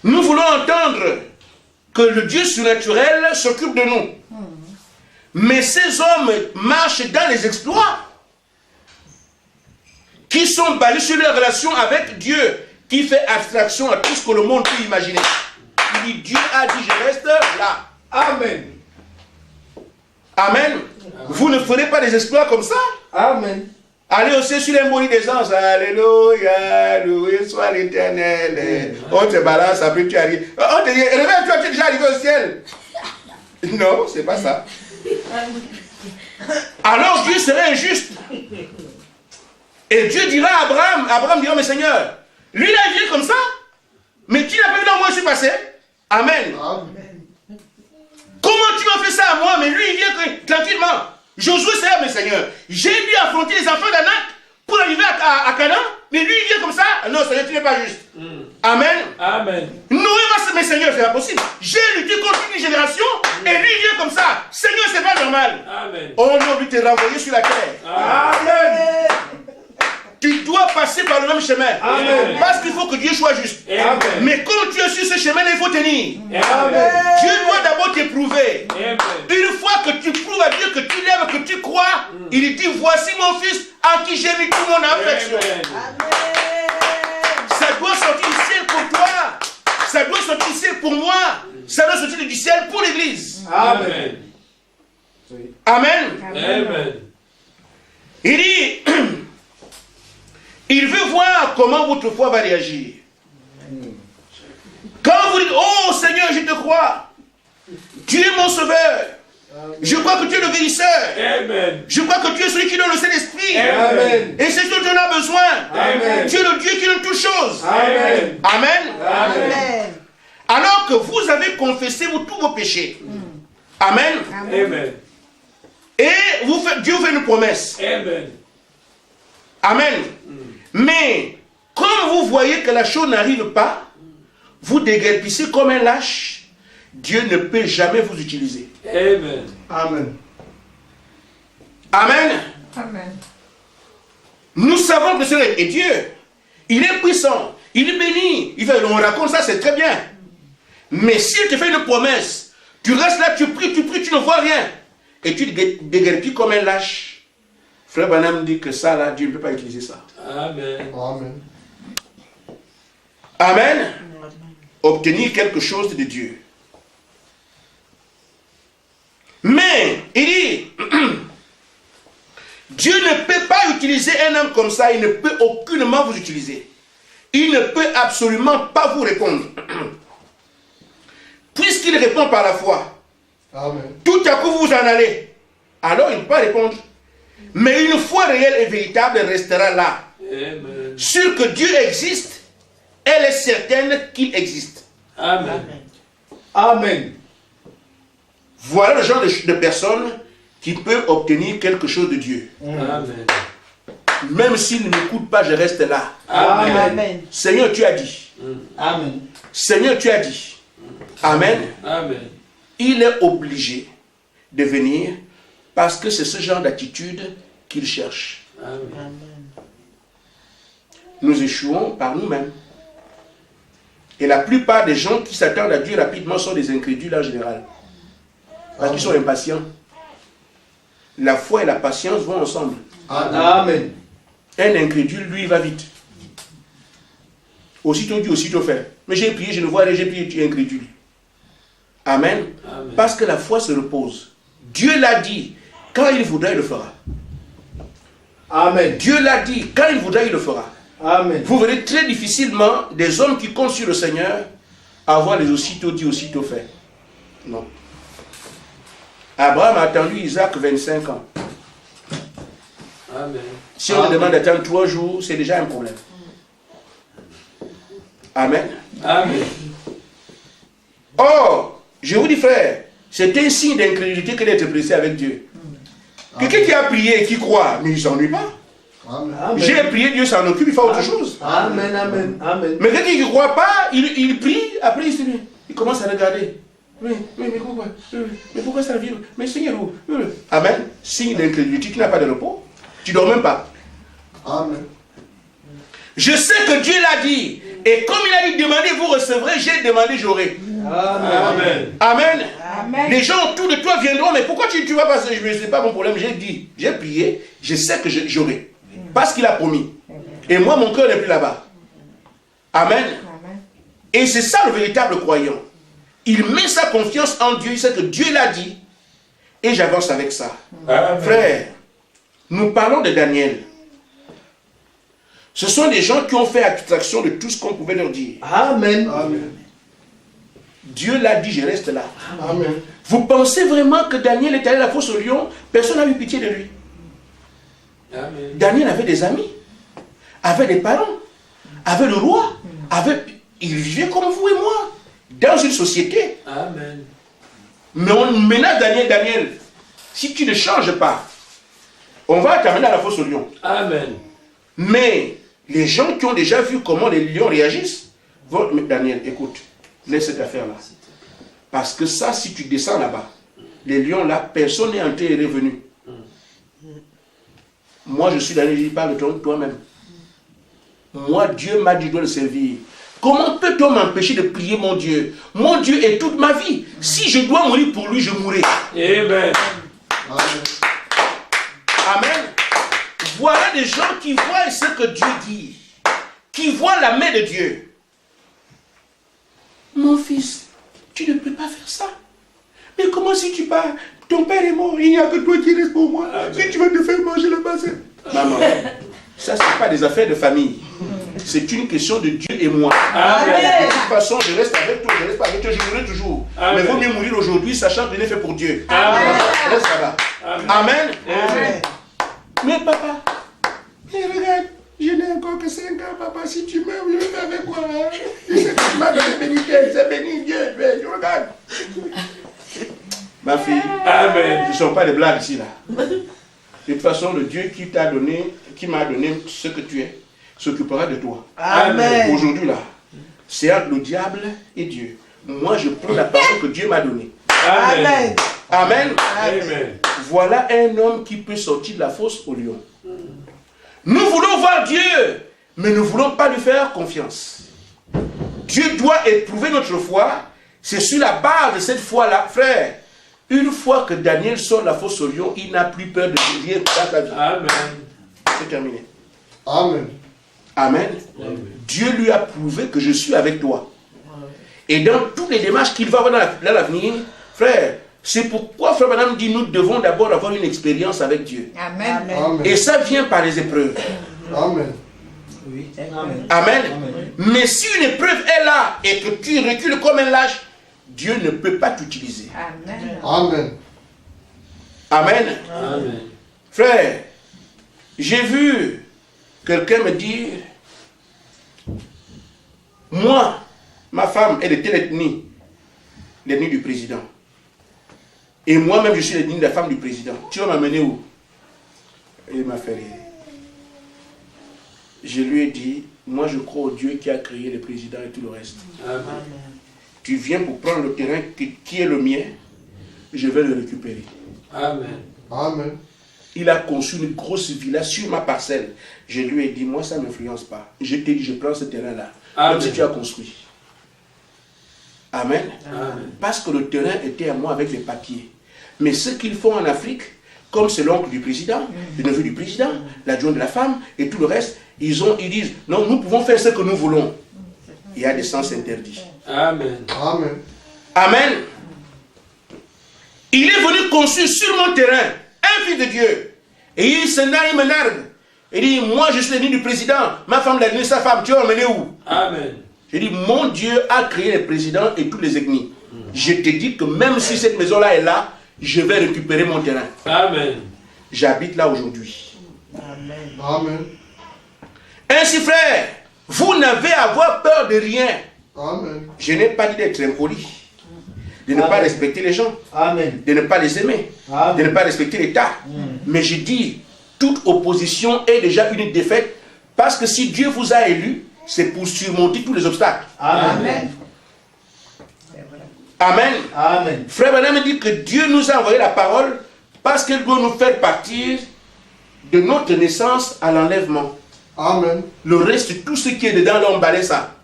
Nous voulons entendre que le Dieu surnaturel s'occupe de nous. Mais ces hommes marchent dans les exploits qui sont basés sur leur relation avec Dieu, qui fait abstraction à tout ce que le monde peut imaginer. Il dit, Dieu a dit, je reste là. Amen. Amen. Vous ne ferez pas des exploits comme ça. Amen. Allez aussi sur les mots des anges. Alléluia, loué soit l'Éternel. On te balance, après tu arrives. On te dit, réveille-toi, tu es déjà arrivé au ciel. Non, c'est pas ça. Alors Dieu serait injuste. Et Dieu dira à Abraham dira, mais Seigneur, lui il a vécu comme ça. Mais tu n'as pas vu dans moi je suis passé. Amen. Amen. Comment tu m'as fait ça à moi, mais lui il vient tranquillement. Josué c'est là, mais Seigneur, j'ai dû affronter les enfants d'Anak pour arriver à Canaan, mais lui il vient comme ça. Non Seigneur, tu n'es pas juste. Amen. Amen. Noé va se mais Seigneur, c'est pas possible. J'ai lutté contre une génération et lui il vient comme ça. Seigneur, c'est pas normal. Amen. Oh non, lui t'es renvoyé sur la terre. Amen. Tu dois passer par le même chemin. Amen. Parce qu'il faut que Dieu soit juste. Amen. Mais quand tu es sur ce chemin, il faut tenir. Amen. Dieu doit d'abord t'éprouver. Amen. Une fois que tu prouves à Dieu que tu l'aimes, que tu crois, il dit, voici mon fils en qui j'ai mis toute mon affection. Amen. Ça doit sortir du ciel pour toi. ça doit sortir du ciel pour moi. Ça doit sortir du ciel pour l'église. Amen. Amen. Amen. Il dit, il veut voir comment votre foi va réagir. Quand vous dites, oh Seigneur, je te crois. Tu es mon sauveur. Je crois que tu es le guérisseur. Amen. Je crois que tu es celui qui donne le Saint-Esprit. Amen. Et c'est ce dont on a besoin. Amen. Tu es le Dieu qui donne toutes choses. Amen. Amen. Amen. Alors que vous avez confessé tous vos péchés. Amen. Amen. Et Dieu vous fait une promesse. Amen. Amen. Mais, comme vous voyez que la chose n'arrive pas, vous déguerpissez comme un lâche. Dieu ne peut jamais vous utiliser. Amen. Amen. Amen. Amen. Nous savons que le Seigneur est Dieu. Il est puissant. Il est béni. On raconte ça, c'est très bien. Mais s'il te fait une promesse, tu restes là, tu pries, tu ne vois rien. Et tu déguerpis comme un lâche. Frère Branham dit que ça, là, Dieu ne peut pas utiliser ça. Amen. Amen. Amen. Obtenir quelque chose de Dieu. Mais, il dit, Dieu ne peut pas utiliser un homme comme ça, il ne peut aucunement vous utiliser. Il ne peut absolument pas vous répondre. Puisqu'il répond par la foi, Amen. tout à coup vous en allez, alors il ne peut pas répondre. Mais une foi réelle et véritable restera là. Amen. Sûr que Dieu existe, elle est certaine qu'il existe. Amen. Amen. Voilà le genre de personne qui peut obtenir quelque chose de Dieu. Amen. Même s'il ne m'écoute pas, je reste là. Amen. Amen. Seigneur, tu as dit. Amen. Seigneur, tu as dit. Amen. Amen. Il est obligé de venir parce que c'est ce genre d'attitude qu'il cherche. Amen. Nous échouons par nous-mêmes. Et la plupart des gens qui s'attendent à Dieu rapidement sont des incrédules en général. Parce qu'ils sont impatients. La foi et la patience vont ensemble. Amen. Un incrédule, lui, va vite. Aussitôt dit, aussitôt fait. Mais j'ai prié, je ne vois rien, j'ai prié, tu es incrédule. Amen. Amen. Parce que la foi se repose. Dieu l'a dit. Quand il voudra, il le fera. Amen. Dieu l'a dit. Quand il voudra, il le fera. Amen. Vous verrez très difficilement des hommes qui comptent sur le Seigneur avoir les aussitôt dit, aussitôt fait. Non. Abraham a attendu Isaac 25 ans. Amen. Si on lui demande d'attendre 3 jours, c'est déjà un problème. Amen. Amen. Or, je vous dis frère, c'est un signe d'incrédulité que d'être pressé avec Dieu. Quelqu'un qui a prié et qui croit, mais il ne s'ennuie pas. Amen. Amen. J'ai prié, Dieu s'en occupe, il fait autre chose. Amen. Amen. Amen. Mais quelqu'un qui ne croit pas, il prie, après il commence à regarder. Mais pourquoi ça vient? Mais Seigneur, où? Amen. Signe d'incrédulité, tu n'as pas de repos. Tu ne dors même pas. Amen. Je sais que Dieu l'a dit. Et comme il a dit, demandez, vous recevrez. J'ai demandé, j'aurai. Amen. Amen. Amen. Les gens autour de toi viendront, mais pourquoi tu vas pas? Je ne sais pas mon problème. J'ai dit, j'ai prié, je sais que j'aurai. Parce qu'il a promis. Et moi, mon cœur n'est plus là-bas. Amen. Amen. Et c'est ça le véritable croyant. Il met sa confiance en Dieu, il sait que Dieu l'a dit, et j'avance avec ça. Amen. Frère, nous parlons de Daniel. Ce sont des gens qui ont fait abstraction de tout ce qu'on pouvait leur dire. Amen. Amen. Dieu l'a dit, je reste là. Amen. Vous pensez vraiment que Daniel est allé à la fosse au lion? Personne n'a eu pitié de lui. Amen. Daniel avait des amis, avait des parents, avait le roi, il vivait comme vous et moi, dans une société. Amen. Mais on menace Daniel, si tu ne changes pas, on va t'amener à la fosse au lion. Amen. Mais les gens qui ont déjà vu comment les lions réagissent, vont, mais Daniel, écoute, laisse cette affaire-là. Parce que ça, si tu descends là-bas, les lions là, personne n'est entré et revenu. Moi, je suis Daniel, je parle de toi-même. Moi, Dieu m'a dit de le servir. Comment peut-on m'empêcher de prier mon Dieu? Mon Dieu est toute ma vie. Si je dois mourir pour lui, je mourrai. Amen. Amen. Amen. Voilà des gens qui voient ce que Dieu dit, qui voient la main de Dieu. mon fils, tu ne peux pas faire ça. Mais comment si tu pars? Ton père est mort, il n'y a que toi qui restes pour moi. Si tu vas te faire manger le bassin. Maman, ça, ce n'est pas des affaires de famille. C'est une question de Dieu et moi. Amen. De toute façon, je reste avec toi, je reste pas avec toi, je mourrai toujours. Amen. Mais il vaut mieux mourir aujourd'hui, sachant que Dieu est fait pour Dieu. Amen. Reste là-bas. Amen. Amen. Amen. Mais papa, mais regarde, je n'ai encore que 5 ans, papa, si tu meurs, je vais faire avec quoi hein? Tu sais que tu m'as donné bénité, c'est béni Dieu, mais je regarde. Ma fille, Amen. ce ne sont pas des blagues ici, là. De toute façon, le Dieu qui t'a donné, qui m'a donné ce que tu es, s'occupera de toi. Amen. Aujourd'hui, là, c'est entre le diable et Dieu. Moi, je prends la parole que Dieu m'a donnée. Amen. Amen. Amen. Voilà un homme qui peut sortir de la fosse au lion. Nous voulons voir Dieu, mais nous ne voulons pas lui faire confiance. Dieu doit éprouver notre foi. C'est sur la base de cette foi-là, frère. Une fois que Daniel sort de la fosse au lion, il n'a plus peur de rien dans sa vie. Amen. C'est terminé. Amen. Amen. Dieu lui a prouvé que je suis avec toi. Et dans toutes les démarches qu'il va avoir dans l'avenir, frère, c'est pourquoi frère Madame dit nous devons d'abord avoir une expérience avec Dieu. Amen. Amen. Et ça vient par les épreuves. Amen. Oui. Amen. Amen. Amen. Mais si une épreuve est là et que tu recules comme un lâche, Dieu ne peut pas t'utiliser. Amen. Amen. Amen. Amen. Frère, j'ai vu quelqu'un me dire, moi, ma femme est de telle ethnie, l'ethnie du président. Et moi-même, je suis l'ethnie de la femme du président. Tu vas m'amener où? Et il m'a fait rire. Je lui ai dit, moi je crois au Dieu qui a créé le président et tout le reste. Amen. Tu viens pour prendre le terrain qui est le mien, je vais le récupérer. Amen. Amen. Il a conçu une grosse villa sur ma parcelle. Je lui ai dit, moi ça ne m'influence pas. Je t'ai dit, je prends ce terrain-là. Même si tu as construit. Amen. Amen. Parce que le terrain était à moi avec les papiers. Mais ce qu'ils font en Afrique, comme c'est l'oncle du président, le neveu du président, l'adjoint de la femme et tout le reste, ils disent, non, nous pouvons faire ce que nous voulons. Il y a des sens interdits. Amen. Amen. Amen. Il est venu construire sur mon terrain, un fils de Dieu. Et il m'énerve. Il dit, moi je suis l'ennemi du président, ma femme l'a donné sa femme, tu vas emmener où? Amen. J'ai dit, mon Dieu a créé les présidents et tous les ethnies. Je te dis que même si cette maison-là est là, je vais récupérer mon terrain. Amen. J'habite là aujourd'hui. Amen. Ainsi, frère, vous n'avez à avoir peur de rien. Amen. Je n'ai pas dit d'être impoli, de ne pas respecter les gens, Amen. de ne pas les aimer, de ne pas respecter l'État. Mais je dis, toute opposition est déjà une défaite, parce que si Dieu vous a élu, c'est pour surmonter tous les obstacles. Amen. Amen. Amen. Frère Madame dit que Dieu nous a envoyé la parole parce qu'elle doit nous faire partir de notre naissance à l'enlèvement. Amen. Le reste, tout ce qui est dedans, là, on balaye ça.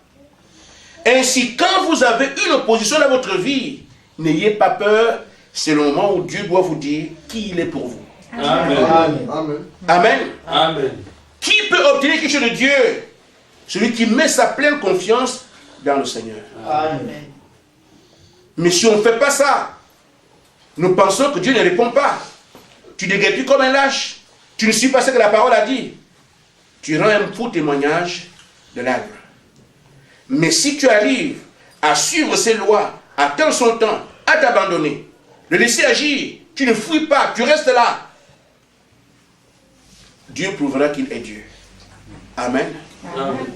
Ainsi, quand vous avez une opposition dans votre vie, n'ayez pas peur. C'est le moment où Dieu doit vous dire qui il est pour vous. Amen. Amen. Amen. Amen. Amen. Qui peut obtenir quelque chose de Dieu? Celui qui met sa pleine confiance dans le Seigneur. Amen. Mais si on ne fait pas ça, nous pensons que Dieu ne répond pas. Tu déguerpis comme un lâche. Tu ne suis pas ce que la parole a dit. Tu rends un faux témoignage de l'arbre. Mais si tu arrives à suivre ses lois, à attendre son temps, à t'abandonner, le laisser agir, tu ne fuis pas, tu restes là, Dieu prouvera qu'il est Dieu. Amen. Amen.